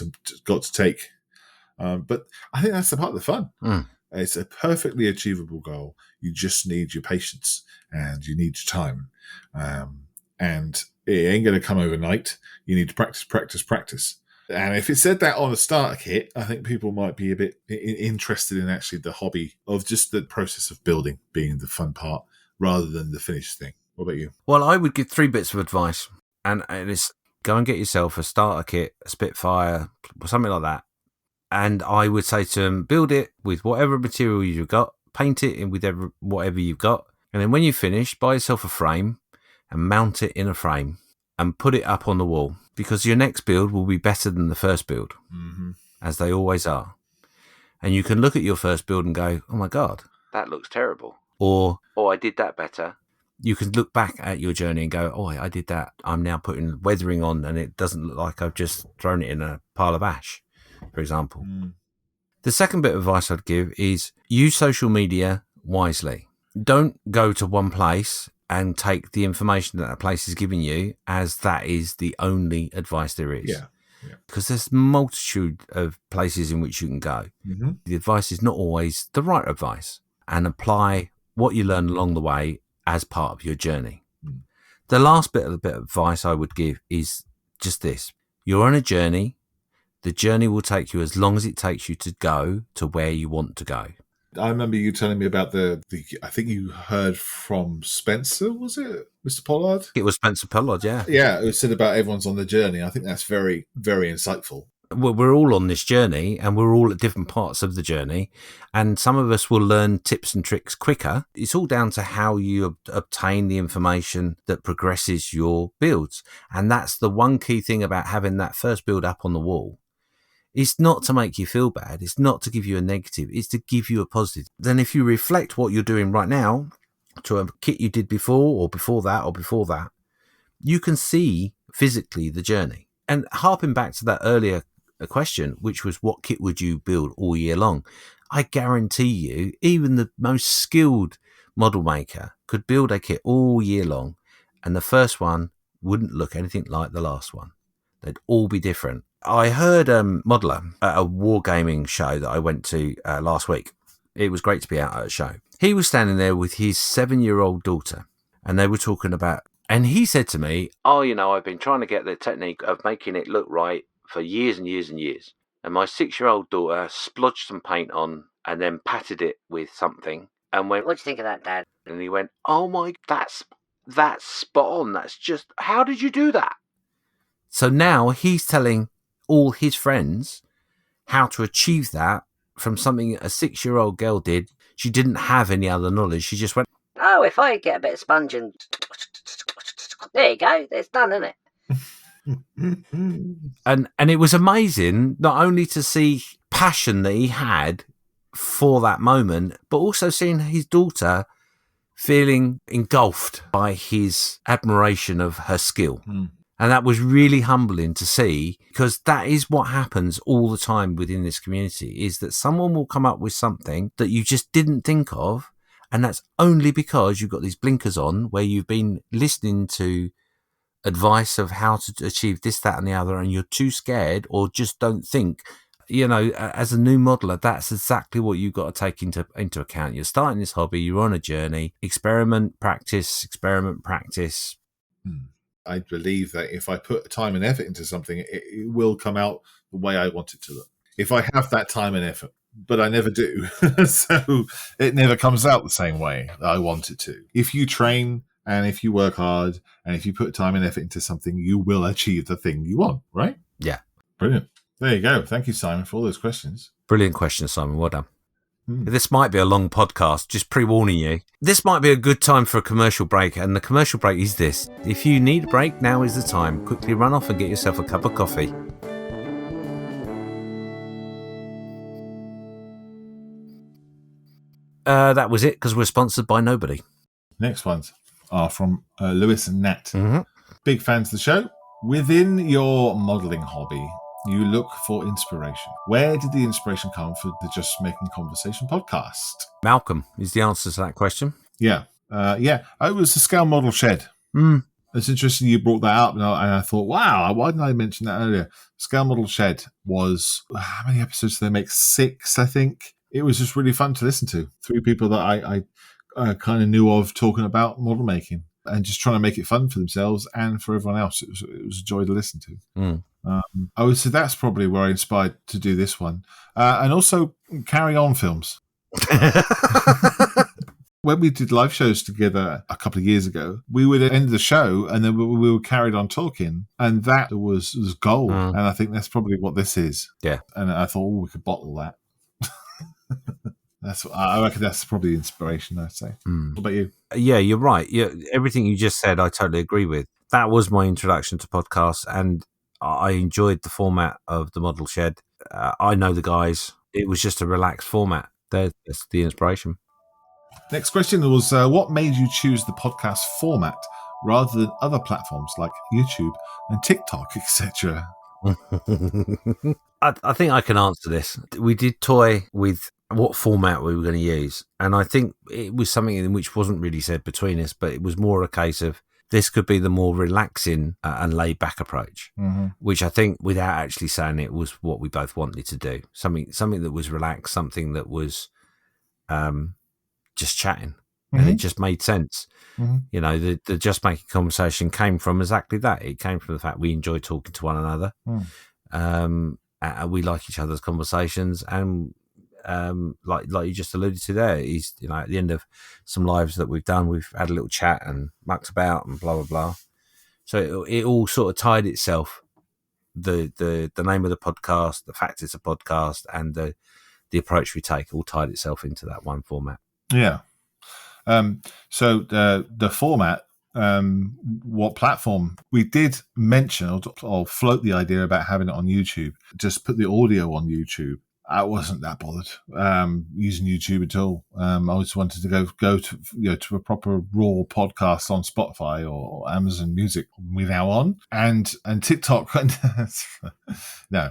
to take. But I think that's the part of the fun. It's a perfectly achievable goal. You just need your patience and you need your time. And it ain't going to come overnight. You need to practice. And if it said that on a starter kit, I think people might be a bit interested in actually the hobby of just the process of building being the fun part rather than the finished thing. What about you? Well, I would give 3 bits of advice, and it's go and get yourself a starter kit, a Spitfire, or something like that. And I would say to them, build it with whatever material you've got, paint it in with whatever you've got, and then when you finish, buy yourself a frame and mount it in a frame and put it up on the wall, because your next build will be better than the first build, as they always are. And you can look at your first build and go, oh my God, that looks terrible. Or, oh, I did that better. You can look back at your journey and go, oh, I did that. I'm now putting weathering on and it doesn't look like I've just thrown it in a pile of ash, for example. The second bit of advice I'd give is use social media wisely. Don't go to one place and take the information that place is giving you as that is the only advice there is. Yeah. Because there's a multitude of places in which you can go. The advice is not always the right advice, and apply what you learn along the way as part of your journey. The last bit of advice I would give is just this. You're on a journey. The journey will take you as long as it takes you to go to where you want to go. I remember you telling me about the I think you heard from Spencer, was it? Mr. Pollard? It was Spencer Pollard, yeah. Yeah, it said about everyone's on the journey. I think that's very, very insightful. Well, we're all on this journey and we're all at different parts of the journey, and some of us will learn tips and tricks quicker. It's all down to how you obtain the information that progresses your builds. And that's the one key thing about having that first build up on the wall. It's not to make you feel bad. It's not to give you a negative. It's to give you a positive. Then if you reflect what you're doing right now to a kit you did before or before that, you can see physically the journey. And harping back to that earlier question, which was what kit would you build all year long? I guarantee you, even the most skilled model maker could build a kit all year long, and the first one wouldn't look anything like the last one. They'd all be different. I heard Modeler at a wargaming show that I went to last week. It was great to be out at a show. He was standing there with his 7-year-old daughter, and they were talking about, and he said to me, oh, I've been trying to get the technique of making it look right for years and years and years. And my 6-year-old daughter splodged some paint on and then patted it with something and went, what do you think of that, Dad? And he went, oh my, that's spot on. That's just, how did you do that? So now he's telling all his friends how to achieve that from something a 6-year-old girl did. She didn't have any other knowledge. She just went, oh, if I get a bit of sponge and there you go, it's done, isn't it? And it was amazing not only to see passion that he had for that moment, but also seeing his daughter feeling engulfed by his admiration of her skill. And that was really humbling to see, because that is what happens all the time within this community, is that someone will come up with something that you just didn't think of. And that's only because you've got these blinkers on where you've been listening to advice of how to achieve this, that, and the other, and you're too scared or just don't think. As a new modeler, that's exactly what you've got to take into account. You're starting this hobby, you're on a journey, experiment, practice. I believe that if I put time and effort into something, it will come out the way I want it to look. If I have that time and effort, but I never do. So it never comes out the same way that I want it to. If you train and if you work hard and if you put time and effort into something, you will achieve the thing you want, right? Yeah. Brilliant. There you go. Thank you, Simon, for all those questions. Brilliant questions, Simon. Well done. This might be a long podcast, just pre-warning you. This might be a good time for a commercial break, and the commercial break is this. If you need a break, now is the time. Quickly run off and get yourself a cup of coffee. That was it, because we're sponsored by nobody. Next ones are from Lewis and Nat. Mm-hmm. Big fans of the show. Within your modelling hobby, you look for inspiration. Where did the inspiration come for the Just Making Conversation podcast? Malcolm is the answer to that question. Yeah. It was the Scale Model Shed. It's interesting you brought that up, and I thought, wow, why didn't I mention that earlier? Scale Model Shed was, how many episodes did they make? 6, I think. It was just really fun to listen to. 3 people that I kind of knew of talking about model making and just trying to make it fun for themselves and for everyone else. It was a joy to listen to. So that's probably where I inspired to do this one. And also Carry On films. When we did live shows together a couple of years ago, we would end the show and then we were carried on talking, and that was gold. And I think that's probably what this is. Yeah. And I thought, we could bottle that. I reckon that's probably the inspiration, I'd say. What about you? Yeah, you're right. Everything you just said, I totally agree with. That was my introduction to podcasts, and I enjoyed the format of the Model Shed. I know the guys. It was just a relaxed format. That's the inspiration. Next question was, what made you choose the podcast format rather than other platforms like YouTube and TikTok, etc.? I think I can answer this. We did toy with what format we were going to use, and I think it was something in which wasn't really said between us, but it was more a case of this could be the more relaxing and laid-back approach, which I think, without actually saying it, was what we both wanted to do. Something that was relaxed, something that was just chatting, and it just made sense. You know, the Just Making Conversation came from exactly that. It came from the fact we enjoy talking to one another. We like each other's conversations, and like you just alluded to there, is, you know, at the end of some lives that we've done, we've had a little chat and mucked about and blah blah blah. So it all sort of tied itself. The name of the podcast, the fact it's a podcast, and the approach we take all tied itself into that one format. Yeah. So the format, what platform? We did mention or float the idea about having it on YouTube. Just put the audio on YouTube. I wasn't that bothered using YouTube at all. I just wanted to go to a proper raw podcast on Spotify or Amazon Music we're now on, and TikTok. No,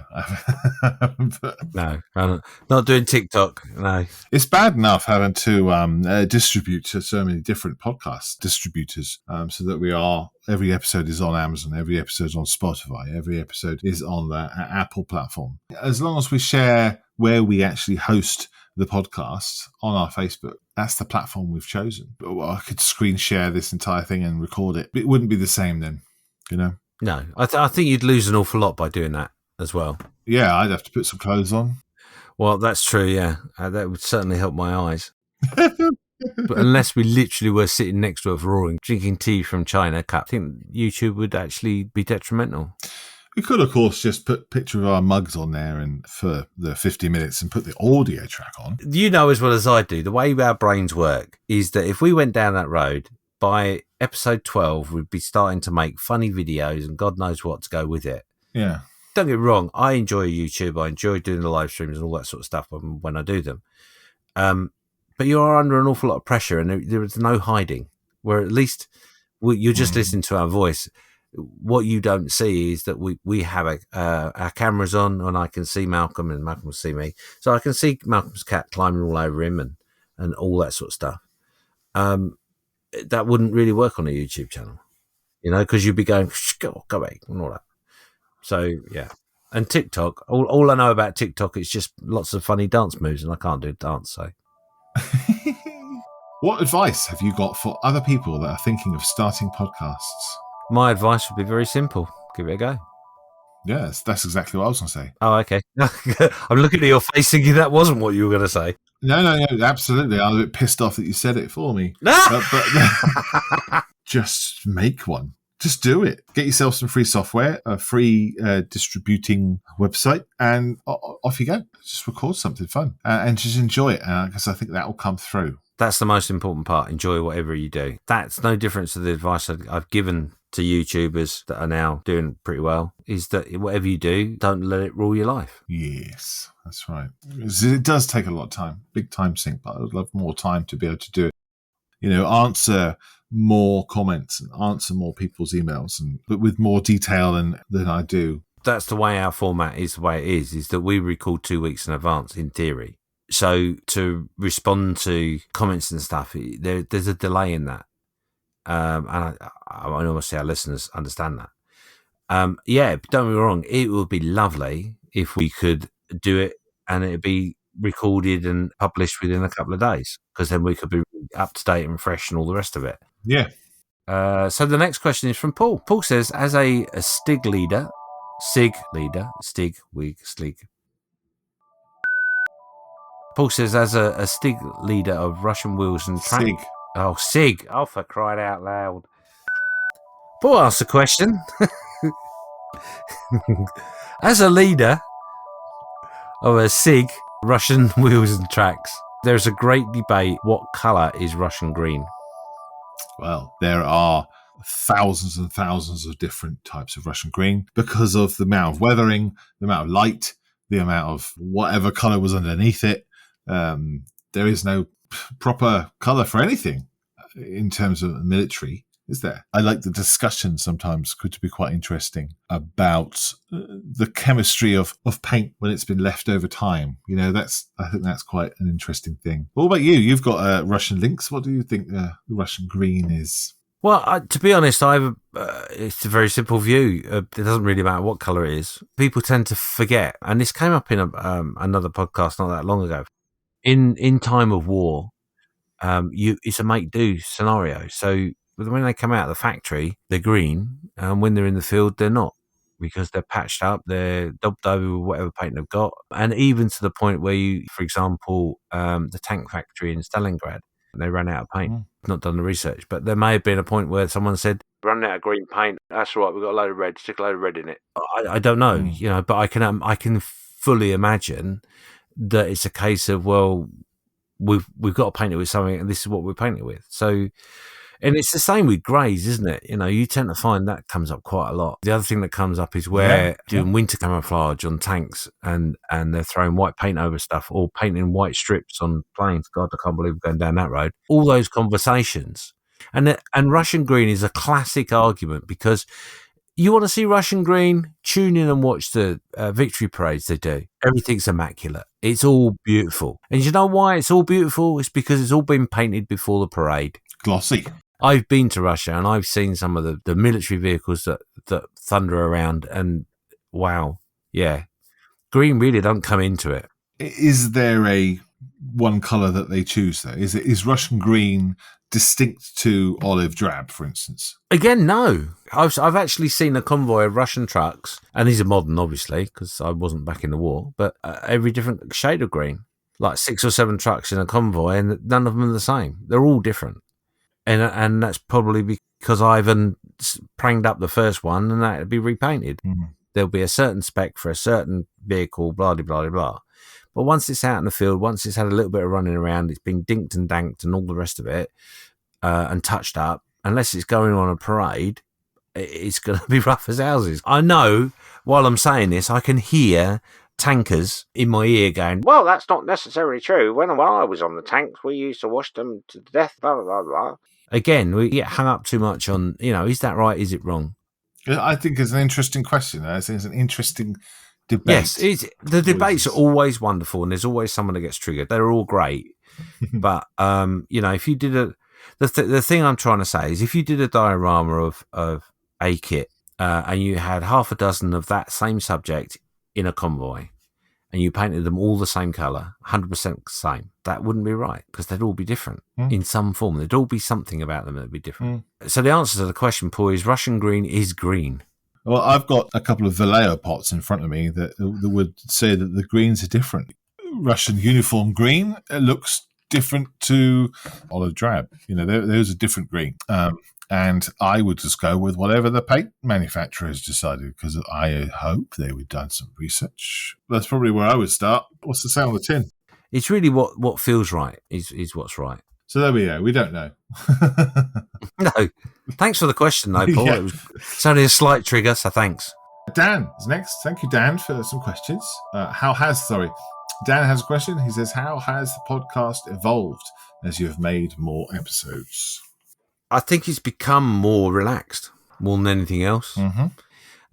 no, I'm not doing TikTok. No, it's bad enough having to distribute to so many different podcast distributors, so that every episode is on Amazon, every episode is on Spotify, every episode is on the Apple platform. As long as we share where we actually host the podcast on our Facebook, that's the platform we've chosen. But I could screen share this entire thing and record it. It wouldn't be the same then, you know? No, I think you'd lose an awful lot by doing that as well. Yeah, I'd have to put some clothes on. Well, that's true, yeah. That would certainly help my eyes. But unless we literally were sitting next to a roaring, drinking tea from China cup, I think YouTube would actually be detrimental. We could, of course, just put a picture of our mugs on there and for the 50 minutes and put the audio track on. You know as well as I do, the way our brains work is that if we went down that road, by episode 12, we'd be starting to make funny videos and God knows what to go with it. Yeah. Don't get me wrong, I enjoy YouTube. I enjoy doing the live streams and all that sort of stuff when I do them. But you are under an awful lot of pressure, and there is no hiding, where at least you're just listening to our voice. What you don't see is that we have our cameras on, and I can see Malcolm, and Malcolm will see me. So I can see Malcolm's cat climbing all over him and all that sort of stuff. That wouldn't really work on a YouTube channel, you know, because you'd be going, go away, and all that. So, yeah. And TikTok, all I know about TikTok is just lots of funny dance moves, and I can't do dance, so. What advice have you got for other people that are thinking of starting podcasts? My advice would be very simple. Give it a go. Yes, that's exactly what I was going to say. Oh, okay. I'm looking at your face thinking that wasn't what you were going to say. No, absolutely. I was a bit pissed off that you said it for me. but just make one. Just do it. Get yourself some free software, a free distributing website, and off you go. Just record something fun and just enjoy it, because I think that will come through. That's the most important part. Enjoy whatever you do. That's no different to the advice I've given to YouTubers that are now doing pretty well, is that whatever you do, don't let it rule your life. Yes, that's right. It does take a lot of time, big time sink, but I would love more time to be able to do it. Answer more comments and answer more people's emails, but with more detail than I do. That's the way our format is, the way it is that we record 2 weeks in advance, in theory. So to respond to comments and stuff, there's a delay in that. And I obviously our listeners understand that. Don't get me wrong, it would be lovely if we could do it and it'd be recorded and published within a couple of days, because then we could be up to date and fresh and all the rest of it. Yeah. So the next question is from Paul. Paul says, as a SIG leader, Paul says, as a SIG leader of Russian wheels and track. SIG. Oh, SIG. Oh, for crying out loud. Paul asked a question. As a leader of a SIG, Russian wheels and tracks, there's a great debate. What colour is Russian green? Well, there are thousands and thousands of different types of Russian green because of the amount of weathering, the amount of light, the amount of whatever colour was underneath it. There is no proper colour for anything in terms of military, is there? I like the discussion sometimes could be quite interesting about the chemistry of paint when it's been left over time. I think that's quite an interesting thing. What about you? You've got Russian links. What do you think the Russian green is? Well, to be honest, it's a very simple view. It doesn't really matter what colour it is. People tend to forget, and this came up in another podcast not that long ago. In time of war, it's a make-do scenario. So when they come out of the factory, they're green, and when they're in the field, they're not, because they're patched up, they're daubed over with whatever paint they've got, and even to the point where for example, the tank factory in Stalingrad, they ran out of paint. Not done the research, but there may have been a point where someone said, "Running out of green paint. That's all right. We've got a load of red. Stick a load of red in it." I don't know, but I can fully imagine that it's a case of, well, we've got to paint it with something, and this is what we're painting it with. So, and it's the same with greys, isn't it? You tend to find that comes up quite a lot. The other thing that comes up is where doing winter camouflage on tanks, and they're throwing white paint over stuff, or painting white strips on planes. God, I can't believe we're going down that road. All those conversations. And Russian green is a classic argument, because you want to see Russian green, tune in and watch the victory parades they do. Everything's immaculate. It's all beautiful. And you know why it's all beautiful? It's because it's all been painted before the parade. Glossy. I've been to Russia and I've seen some of the military vehicles that thunder around, and wow, yeah. Green really don't come into it. Is there a one colour that they choose, though? Is Russian green distinct to olive drab, for instance? Again, no. I've actually seen a convoy of Russian trucks, and these are modern, obviously, because I wasn't back in the war, but every different shade of green. Like 6 or 7 trucks in a convoy, and none of them are the same. They're all different. And that's probably because Ivan pranged up the first one, and that would be repainted. There'll be a certain spec for a certain vehicle, blah, blah, blah, blah. But once it's out in the field, once it's had a little bit of running around, it's been dinked and danked and all the rest of it, and touched up, unless it's going on a parade, it's going to be rough as houses. I know, while I'm saying this, I can hear tankers in my ear going, "Well, that's not necessarily true. When I was on the tanks, we used to wash them to death, blah, blah, blah, blah." Again, we get hung up too much on, is that right? Is it wrong? I think it's an interesting question. I think it's an interesting debate. Yes, the debates are always wonderful, and there's always someone that gets triggered. They're all great. But, if you did the thing I'm trying to say is, if you did a diorama of a kit, and you had half a dozen of that same subject in a convoy, and you painted them all the same colour, 100% same, that wouldn't be right, because they'd all be different in some form. There'd all be something about them that'd be different. So the answer to the question, Paul, is Russian green is green. Well, I've got a couple of Vallejo pots in front of me that would say that the greens are different. Russian uniform green looks different to olive drab. Those are different green. And I would just go with whatever the paint manufacturer has decided, because I hope they would done some research. That's probably where I would start. What's the say on the tin? It's really what feels right is what's right. So there we go. We don't know. No. Thanks for the question, though, Paul. Yeah. It's only a slight trigger, so thanks. Dan is next. Thank you, Dan, for some questions. Dan has a question. He says, how has the podcast evolved as you have made more episodes? I think it's become more relaxed, more than anything else. Mm-hmm.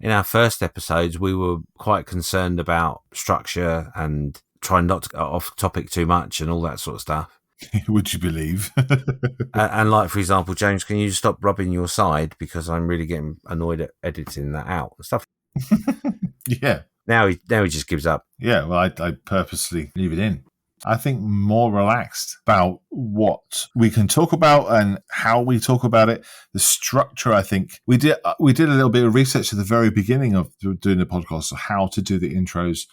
In our first episodes, we were quite concerned about structure and trying not to go off topic too much and all that sort of stuff. Would you believe? And like, for example, James, can you stop rubbing your side, because I'm really getting annoyed at editing that out and stuff. Yeah. Now he just gives up. Yeah, well, I purposely leave it in. I think more relaxed about what we can talk about and how we talk about it. The structure, I think we did a little bit of research at the very beginning of doing the podcast, so how to do the intros,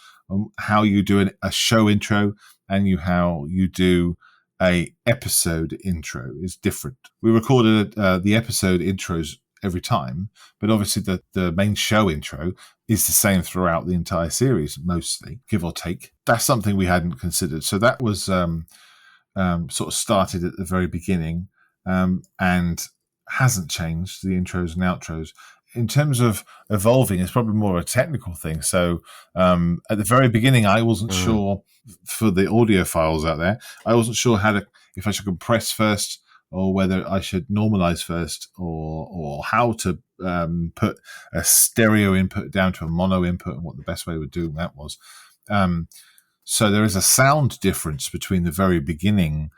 how you do a show intro, and how you do a episode intro is different. We recorded the episode intros every time, but obviously the main show intro is the same throughout the entire series, mostly, give or take. That's something we hadn't considered. So that was sort of started at the very beginning and hasn't changed, the intros and outros. In terms of evolving, it's probably more a technical thing. So at the very beginning, I wasn't sure, for the audio files out there, I wasn't sure if I should compress first, or whether I should normalize first, or how to put a stereo input down to a mono input, and what the best way of doing that was. So there is a sound difference between the very beginning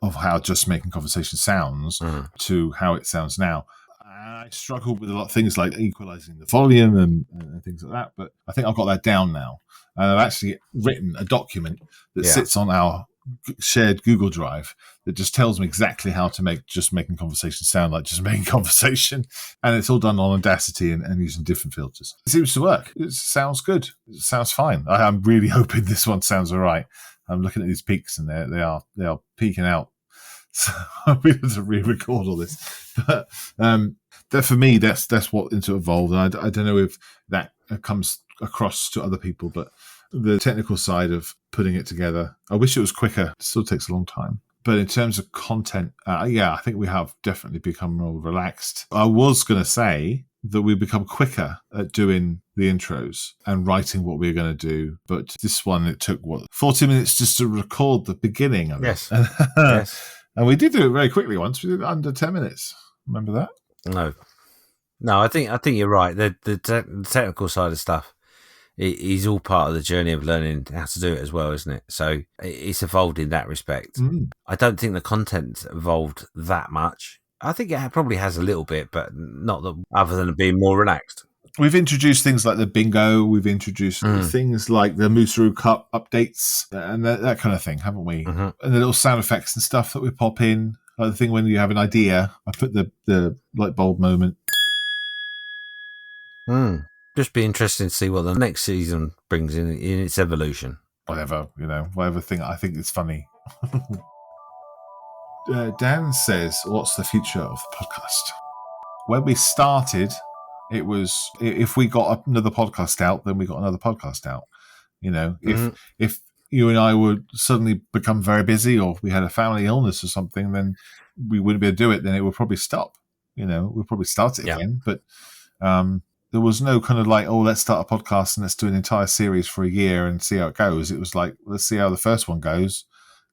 of how Just Making Conversation sounds to how it sounds now. I struggled with a lot of things like equalizing the volume and things like that, but I think I've got that down now. And I've actually written a document that sits on our shared Google Drive that just tells me exactly how to make Just Making Conversation sound like Just Making Conversation. And it's all done on Audacity and using different filters. It seems to work. It sounds good. It sounds fine. I'm really hoping this one sounds all right. I'm looking at these peaks, and they are peaking out. So I'll be able to re-record all this. But that, for me, that's what into evolved. And I don't know if that comes across to other people, but the technical side of putting it together, I wish it was quicker. It still takes a long time. But in terms of content, I think we have definitely become more relaxed. I was going to say that we've become quicker at doing the intros and writing what we were going to do. But this one, it took, 40 minutes just to record the beginning of it. Yes. Yes. And we did do it very quickly once. We did it under 10 minutes. Remember that? No, I think you're right. The technical side of stuff is all part of the journey of learning how to do it as well, isn't it? So it's evolved in that respect. I don't think the content's evolved that much. I think it probably has a little bit, but not that, other than being more relaxed. We've introduced things like the bingo. We've introduced things like the Mooseroo Cup updates and that kind of thing, haven't we? Mm-hmm. And the little sound effects and stuff that we pop in. Like the thing when you have an idea, I put the light bulb moment. Just be interesting to see what the next season brings in its evolution. Whatever thing I think is funny. Dan says, what's the future of the podcast? When we started, it was, if we got another podcast out, then we got another podcast out. You know, if you and I would suddenly become very busy, or if we had a family illness or something, then we wouldn't be able to do it. Then it would probably stop. You know, we'll probably start it again. But there was no kind of like, oh, let's start a podcast and let's do an entire series for a year and see how it goes. It was like, let's see how the first one goes.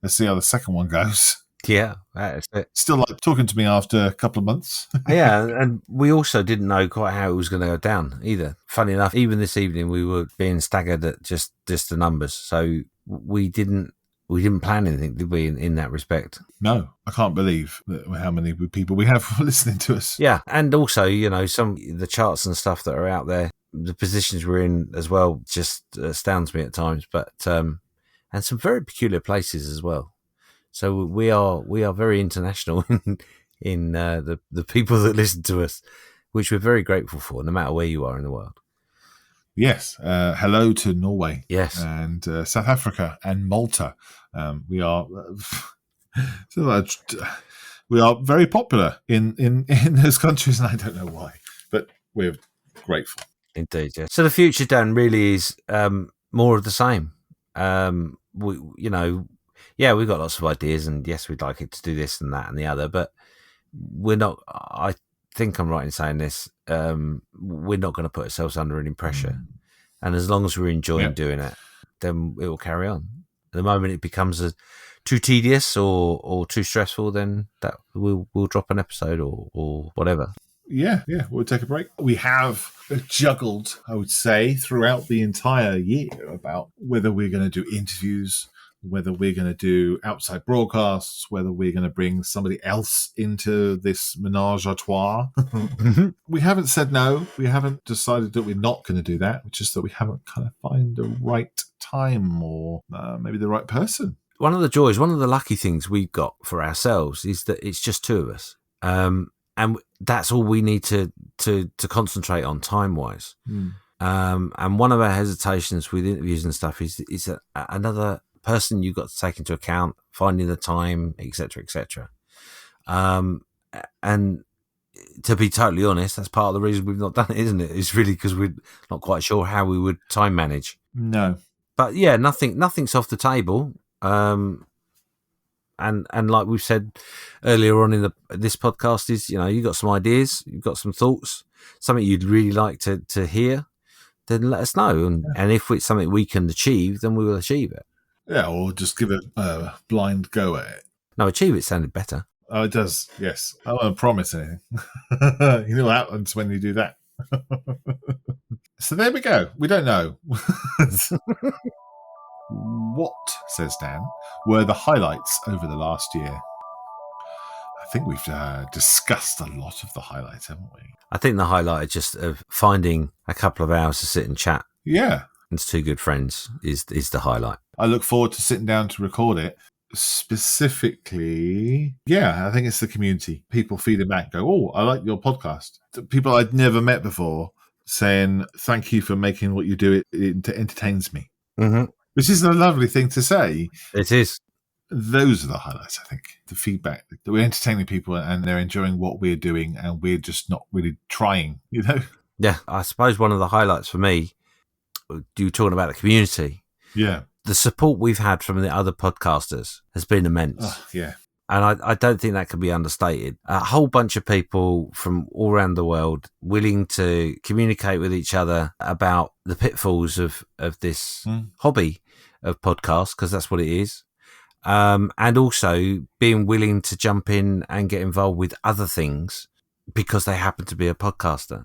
Let's see how the second one goes. Yeah, that's it. Still like talking to me after a couple of months. Yeah, and we also didn't know quite how it was going to go down either. Funny enough, even this evening we were being staggered at just the numbers. So we didn't plan anything, did we, in that respect? No, I can't believe how many people we have listening to us. Yeah, and also, you know, the charts and stuff that are out there, the positions we're in as well, just astounds me at times. But and some very peculiar places as well. So we are very international in the people that listen to us, which we're very grateful for, no matter where you are in the world. Yes. Hello to Norway. Yes. And South Africa and Malta. We are. We are very popular in those countries, and I don't know why, but we're grateful. Indeed, yeah. So the future, Dan, really is more of the same. We've got lots of ideas, and yes, we'd like it to do this and that and the other, but we're not. I think I'm right in saying this. We're not going to put ourselves under any pressure, and as long as we're enjoying doing it, then it will carry on. The moment it becomes too tedious or too stressful, then that we'll drop an episode or whatever. Yeah, we'll take a break. We have juggled, I would say, throughout the entire year about whether we're going to do interviews, whether we're going to do outside broadcasts, whether we're going to bring somebody else into this menage a trois. We haven't said no. We haven't decided that we're not going to do that. It's just that we haven't kind of find the right time or maybe the right person. One of the joys, one of the lucky things we've got for ourselves is that it's just two of us. And that's all we need to concentrate on time-wise. And one of our hesitations with interviews and stuff is another person you've got to take into account, finding the time, etc., etc. And to be totally honest, that's part of the reason we've not done it, isn't it? It's really because we're not quite sure how we would time manage. No. But yeah, nothing's off the table. And like we've said earlier on in this podcast is, you've got some ideas, you've got some thoughts, something you'd really like to hear, then let us know. And if it's something we can achieve, then we will achieve it. Yeah, or just give it a blind go at it. No, achieve it sounded better. Oh, it does, yes. I don't want to promise anything. You know what happens when you do that. So there we go. We don't know. What, says Dan, were the highlights over the last year? I think we've discussed a lot of the highlights, haven't we? I think the highlight is just of finding a couple of hours to sit and chat. Yeah. And two good friends is the highlight. I look forward to sitting down to record it. Specifically, I think it's the community. People feeding back, go, oh, I like your podcast. People I'd never met before saying, thank you for making what you do. It entertains me. Mm-hmm. Which is a lovely thing to say. It is. Those are the highlights, I think. The feedback that we're entertaining people and they're enjoying what we're doing and we're just not really trying, Yeah, I suppose one of the highlights for me, you were talking about the community. Yeah. The support we've had from the other podcasters has been immense. Oh, yeah. And I don't think that can be understated. A whole bunch of people from all around the world willing to communicate with each other about the pitfalls of this hobby of podcasts, because that's what it is. And also being willing to jump in and get involved with other things because they happen to be a podcaster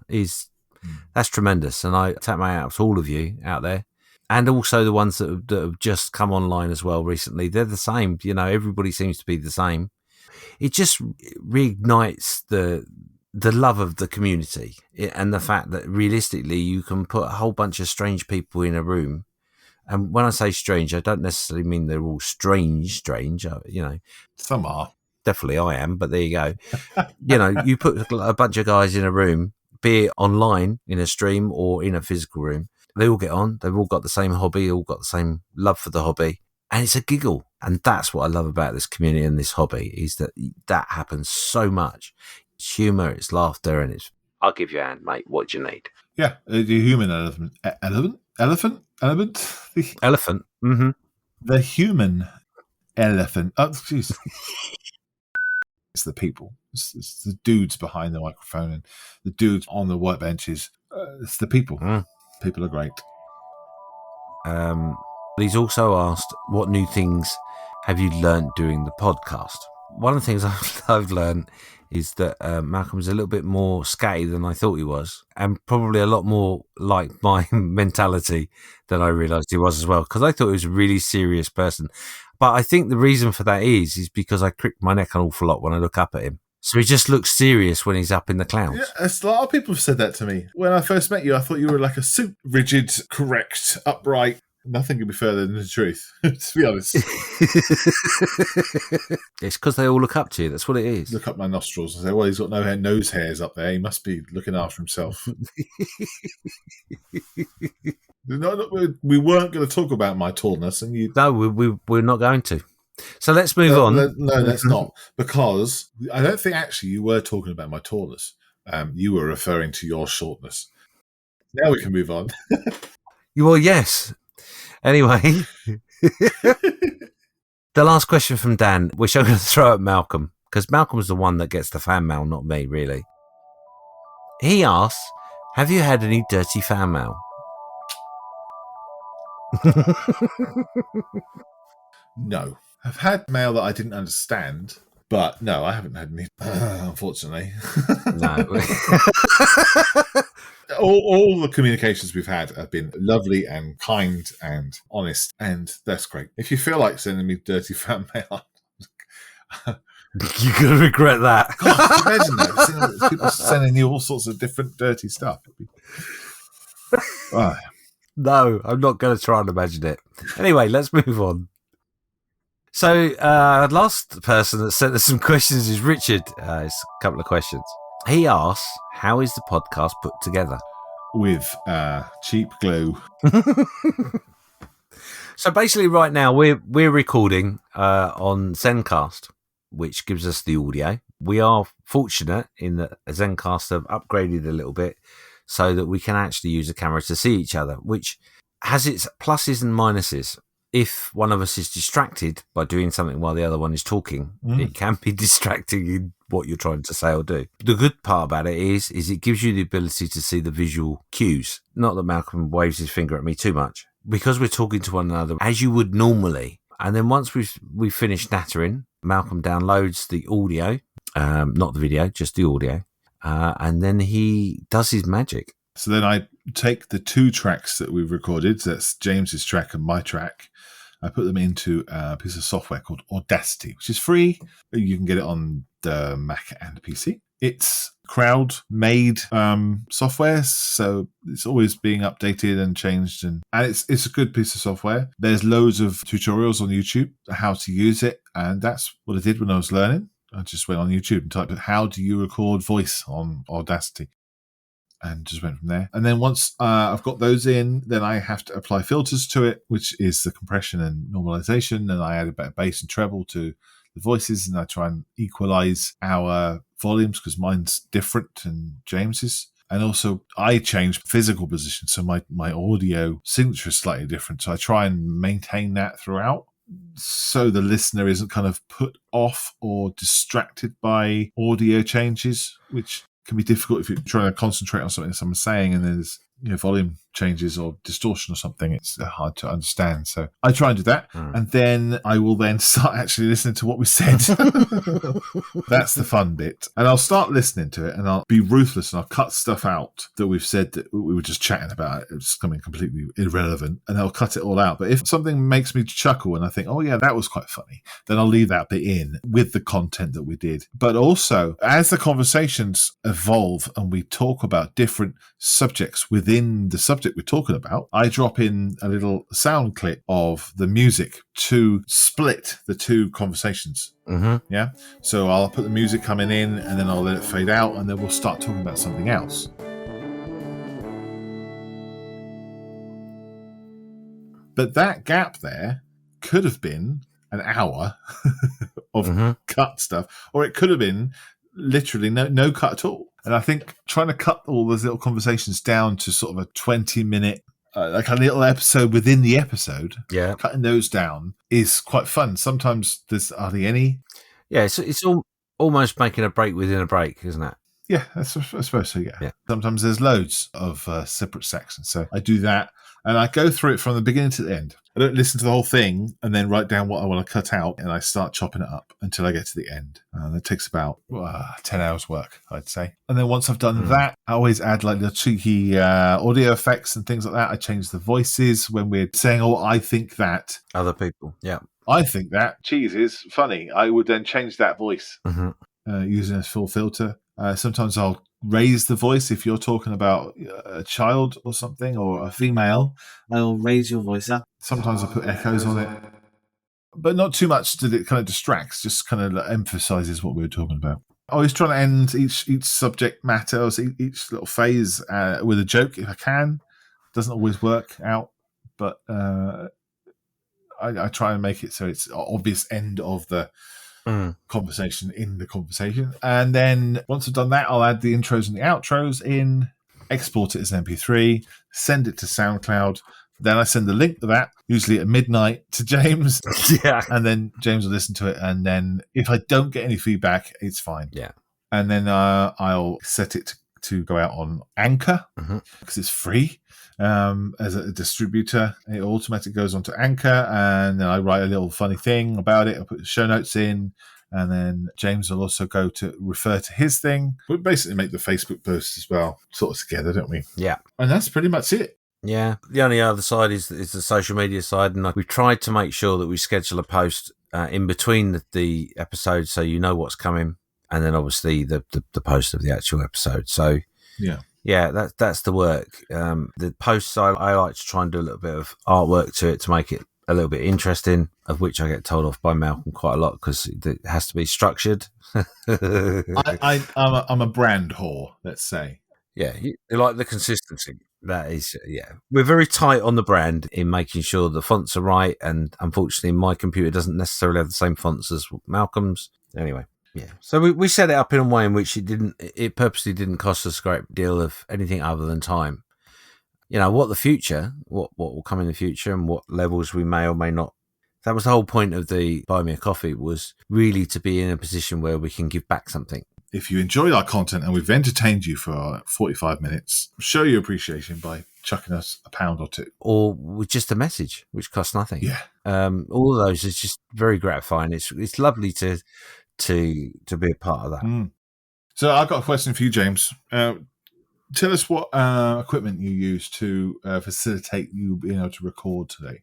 that's tremendous. And I tap my hat to all of you out there. And also the ones that have just come online as well recently. They're the same. Everybody seems to be the same. It just reignites the love of the community and the fact that realistically you can put a whole bunch of strange people in a room. And when I say strange, I don't necessarily mean they're all strange. Some are. Definitely I am, but there you go. You put a bunch of guys in a room, be it online in a stream or in a physical room. They all get on. They've all got the same hobby, all got the same love for the hobby. And it's a giggle. And that's what I love about this community and this hobby is that happens so much. It's humour, it's laughter, and it's... I'll give you a hand, mate. What do you need? Yeah, the human elephant. Elephant? The elephant. Mm-hmm. The human elephant. Oh, jeez. It's the people. It's the dudes behind the microphone and the dudes on the workbenches. It's the people. People are great. He's also asked, what new things have you learnt doing the podcast? One of the things I've learned is that Malcolm's a little bit more scatty than I thought he was, and probably a lot more like my mentality than I realised he was as well, because I thought he was a really serious person. But I think the reason for that is because I crick my neck an awful lot when I look up at him. So he just looks serious when he's up in the clouds. Yeah, a lot of people have said that to me. When I first met you, I thought you were like a suit, rigid, correct, upright. Nothing could be further than the truth, to be honest. It's because they all look up to you. That's what it is. Look up my nostrils and say, well, he's got no nose hairs up there. He must be looking after himself. We weren't going to talk about my tallness. And you... No, we're not going to. So let's move on. No, let's not, because I don't think actually you were talking about my tallness. You were referring to your shortness. Now we can move on. Well, yes. Anyway, the last question from Dan, which I'm going to throw at Malcolm, because Malcolm's the one that gets the fan mail, not me, really. He asks, have you had any dirty fan mail? No. I've had mail that I didn't understand, but no, I haven't had any, unfortunately. No. all the communications we've had have been lovely and kind and honest, and that's great. If you feel like sending me dirty fan mail, you're going to regret that. God, imagine that. People sending you all sorts of different dirty stuff. No, I'm not going to try and imagine it. Anyway, let's move on. So, last person that sent us some questions is Richard. It's a couple of questions. He asks, how is the podcast put together? With cheap glue. So basically right now we're recording on Zencast, which gives us the audio. We are fortunate in that Zencast have upgraded a little bit so that we can actually use a camera to see each other, which has its pluses and minuses. If one of us is distracted by doing something while the other one is talking, it can be distracting in what you're trying to say or do. The good part about it is it gives you the ability to see the visual cues. Not that Malcolm waves his finger at me too much. Because we're talking to one another as you would normally. And then once we've finished nattering, Malcolm downloads the audio, not the video, just the audio. And then he does his magic. So then I take the two tracks that we've recorded, so that's James's track and my track, I put them into a piece of software called Audacity, which is free. You can get it on the Mac and PC. It's crowd-made software, so it's always being updated and changed, and it's a good piece of software. There's loads of tutorials on YouTube how to use it, and that's what I did when I was learning. I just went on YouTube and typed in, how do you record voice on Audacity? And just went from there. And then once I've got those in, then I have to apply filters to it, which is the compression and normalization. And I add a bit of bass and treble to the voices, and I try and equalize our volumes because mine's different than James's. And also I change physical position, so my audio signature is slightly different. So I try and maintain that throughout, so the listener isn't kind of put off or distracted by audio changes, which can be difficult if you're trying to concentrate on something someone's saying and there's volume changes or distortion or something. It's hard to understand. So I try and do that. And then I will then start actually listening to what we said. That's the fun bit. And I'll start listening to it and I'll be ruthless and I'll cut stuff out that we've said that we were just chatting about. It's coming completely irrelevant and I'll cut it all out. But if something makes me chuckle and I think, oh yeah, that was quite funny, then I'll leave that bit in with the content that we did. But also, as the conversations evolve and we talk about different subjects within the subject we're talking about, I drop in a little sound clip of the music to split the two conversations. Yeah. So I'll put the music coming in and then I'll let it fade out and then we'll start talking about something else. But that gap there could have been an hour of cut stuff, or it could have been literally no cut at all. And I think trying to cut all those little conversations down to sort of a 20-minute, like a little episode within the episode, cutting those down is quite fun. Sometimes there's hardly any. Yeah, it's almost making a break within a break, isn't it? Yeah, I suppose so, yeah. Sometimes there's loads of separate sections. So I do that, and I go through it from the beginning to the end. I don't listen to the whole thing and then write down what I want to cut out, and I start chopping it up until I get to the end. That takes about 10 hours work, I'd say. And then once I've done that, I always add like the cheeky audio effects and things like that. I change the voices when we're saying, oh, I think that. Other people, I think that cheese is funny. I would then change that voice using a full filter. Sometimes I'll raise the voice if you're talking about a child or something, or a female. I'll raise your voice up. Sometimes I put echoes on it, but not too much that it kind of distracts, just kind of emphasizes what we were talking about. I always try to end each subject matter, or each little phase with a joke if I can. Doesn't always work out, but I I try and make it so it's obvious end of the conversation in the conversation. And then once I've done that, I'll add the intros and the outros in, export it as an MP3, send it to SoundCloud. Then I send the link to that, usually at midnight, to James. Yeah. And then James will listen to it. And then if I don't get any feedback, it's fine. Yeah. And then I'll set it to go out on Anchor because it's free as a distributor. It automatically goes onto Anchor, and then I write a little funny thing about it. I put the show notes in, and then James will also go to refer to his thing. We basically make the Facebook posts as well, sort of together, don't we? Yeah. And that's pretty much it. Yeah. The only other side is the social media side, and we've tried to make sure that we schedule a post in between the episodes so you know what's coming, and then obviously the post of the actual episode. So yeah, that's the work. The posts, I like to try and do a little bit of artwork to it to make it a little bit interesting, of which I get told off by Malcolm quite a lot because it has to be structured. I'm a brand whore, let's say. Yeah, you like the consistency. That is, yeah. We're very tight on the brand in making sure the fonts are right, and unfortunately my computer doesn't necessarily have the same fonts as Malcolm's. Anyway, yeah. So we set it up in a way in which it purposely didn't cost us a great deal of anything other than time. You know, what will come in the future and what levels we may or may not. That was the whole point of the Buy Me a Coffee, was really to be in a position where we can give back something. If you enjoyed our content and we've entertained you for 45 minutes, show your appreciation by chucking us £1 or £2. Or with just a message, which costs nothing. Yeah. All of those is just very gratifying. It's lovely to be a part of that. So I've got a question for you, James. Tell us what equipment you use to facilitate you being able to record today.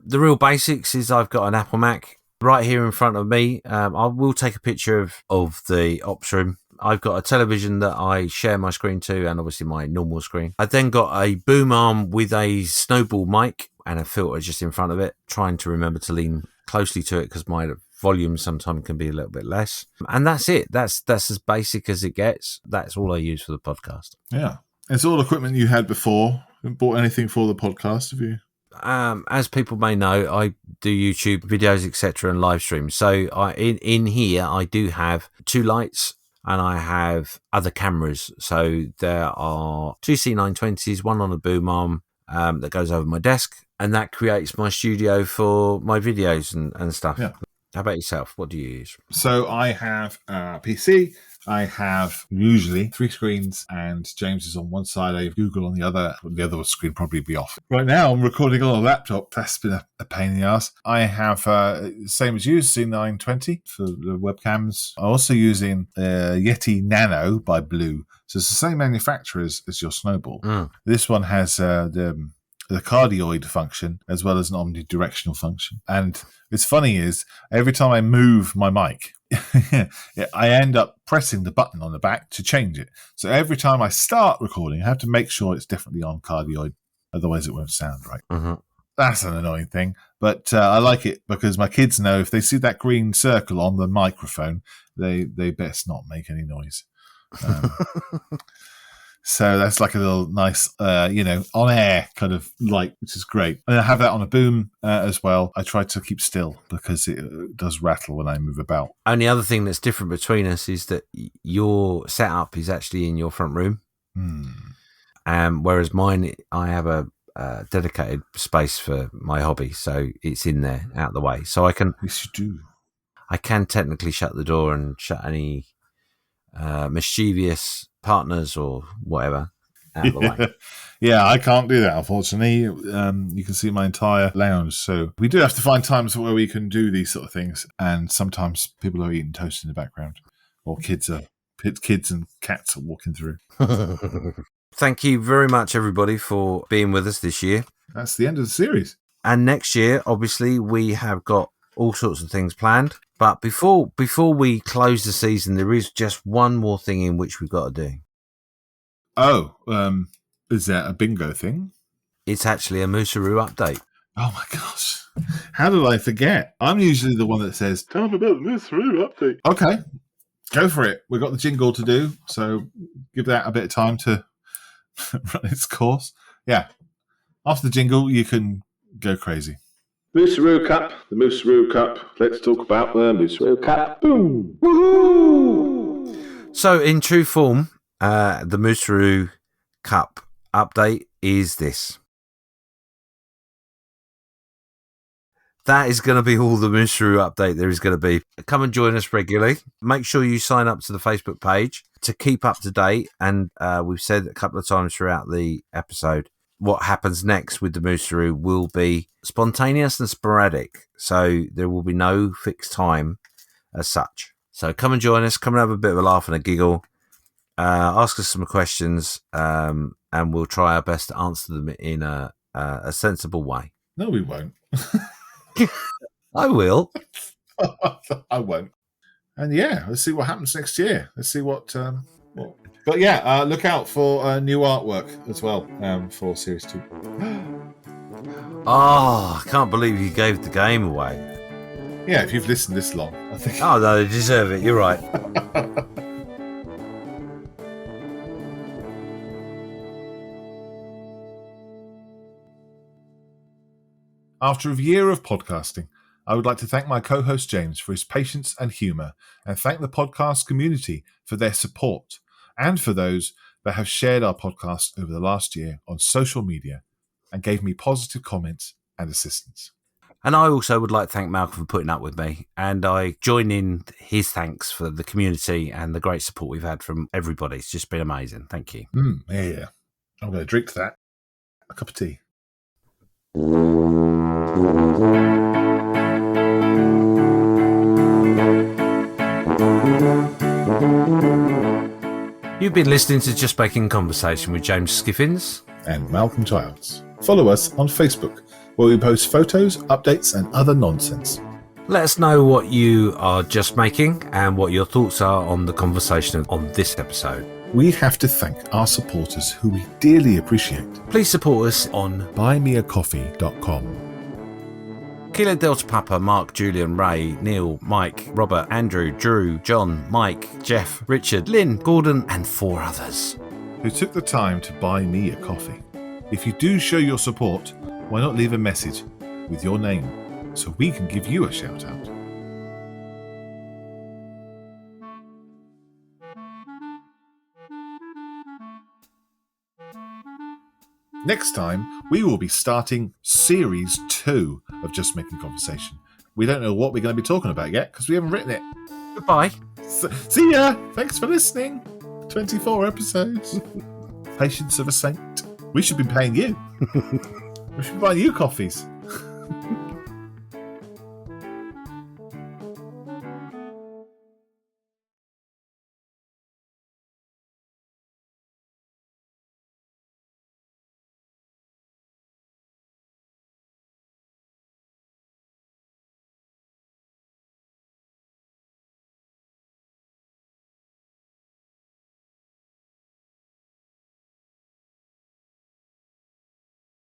The real basics is I've got an Apple Mac right here in front of me. I will take a picture of the ops room. I've got a television that I share my screen to, and obviously my normal screen. I've then got a boom arm with a snowball mic and a filter just in front of it, trying to remember to lean closely to it because my volume sometimes can be a little bit less. And that's it. That's as basic as it gets. That's all I use for the podcast. Yeah. It's all equipment you had before. Haven't bought anything for the podcast, have you? As people may know, I do YouTube videos, etc., and live streams. So in here, I do have 2 lights and I have other cameras. So there are 2 C920s, one on a boom arm that goes over my desk, and that creates my studio for my videos and stuff. Yeah. How about yourself? What do you use? So I have a PC. I have usually 3 screens, and James is on one side. I have Google on the other. The other screen probably be off. Right now, I'm recording on a laptop. That's been a pain in the ass. I have, same as you, C920 for the webcams. I'm also using Yeti Nano by Blue. So it's the same manufacturer as your Snowball. This one has the cardioid function as well as an omnidirectional function. And it's funny is every time I move my mic, I end up pressing the button on the back to change it. So every time I start recording, I have to make sure it's definitely on cardioid. Otherwise it won't sound right. That's an annoying thing. But I like it because my kids know if they see that green circle on the microphone, they best not make any noise. So that's like a little nice, on air kind of light, which is great. And I have that on a boom as well. I try to keep still because it does rattle when I move about. Only other thing that's different between us is that your setup is actually in your front room. Whereas mine, I have a dedicated space for my hobby. So it's in there, out of the way. So I can... Yes, you do. I can technically shut the door and shut any mischievous partners or whatever out of the way. Yeah, I can't do that, unfortunately. You can see my entire lounge. So we do have to find times where we can do these sort of things. And sometimes people are eating toast in the background, or kids and cats are walking through. Thank you very much, everybody, for being with us this year. That's the end of the series. And next year, obviously, we have got all sorts of things planned. But before we close the season, there is just one more thing in which we've got to do. Oh, is that a bingo thing? It's actually a Moosaroo update. Oh my gosh. How did I forget? I'm usually the one that says, tell me about the Moosaroo update. Okay, go for it. We've got the jingle to do, so give that a bit of time to run its course. Yeah. After the jingle, you can go crazy. Mooseroo Cup, the Mooseroo Cup. Let's talk about the Mooseroo Cup. Boom! Woohoo! So, in true form, the Mooseroo Cup update is this. That is going to be all the Mooseroo update there is going to be. Come and join us regularly. Make sure you sign up to the Facebook page to keep up to date. And we've said a couple of times throughout the episode, what happens next with the Mooseroo will be spontaneous and sporadic. So there will be no fixed time as such. So come and join us. Come and have a bit of a laugh and a giggle. Ask us some questions, and we'll try our best to answer them in a sensible way. No, we won't. I will. I won't. And yeah, let's see what happens next year. Let's see what. But yeah, look out for new artwork as well for Series 2. Oh, I can't believe you gave the game away. Yeah, if you've listened this long, I think. Oh, no, they deserve it. You're right. After a year of podcasting, I would like to thank my co-host James for his patience and humour, and thank the podcast community for their support, and for those that have shared our podcast over the last year on social media and gave me positive comments and assistance. And I also would like to thank Malcolm for putting up with me, and I join in his thanks for the community and the great support we've had from everybody. It's just been amazing. Thank you. Yeah. I'm going to drink that. A cup of tea. You've been listening to Just Making Conversation with James Skiffins and Malcolm Childs. Follow us on Facebook, where we post photos, updates and other nonsense. Let us know what you are just making and what your thoughts are on the conversation on this episode. We have to thank our supporters, who we dearly appreciate. Please support us on buymeacoffee.com. Kilo Delta Papa, Mark, Julian, Ray, Neil, Mike, Robert, Andrew, Drew, John, Mike, Jeff, Richard, Lynn, Gordon and 4 others who took the time to buy me a coffee. If you do show your support, why not leave a message with your name so we can give you a shout out. Next time, we will be starting Series 2 of Just Making Conversation. We don't know what we're going to be talking about yet because we haven't written it. Goodbye. See ya. Thanks for listening. 24 episodes. Patience of a saint. We should be paying you. We should be buying you coffees.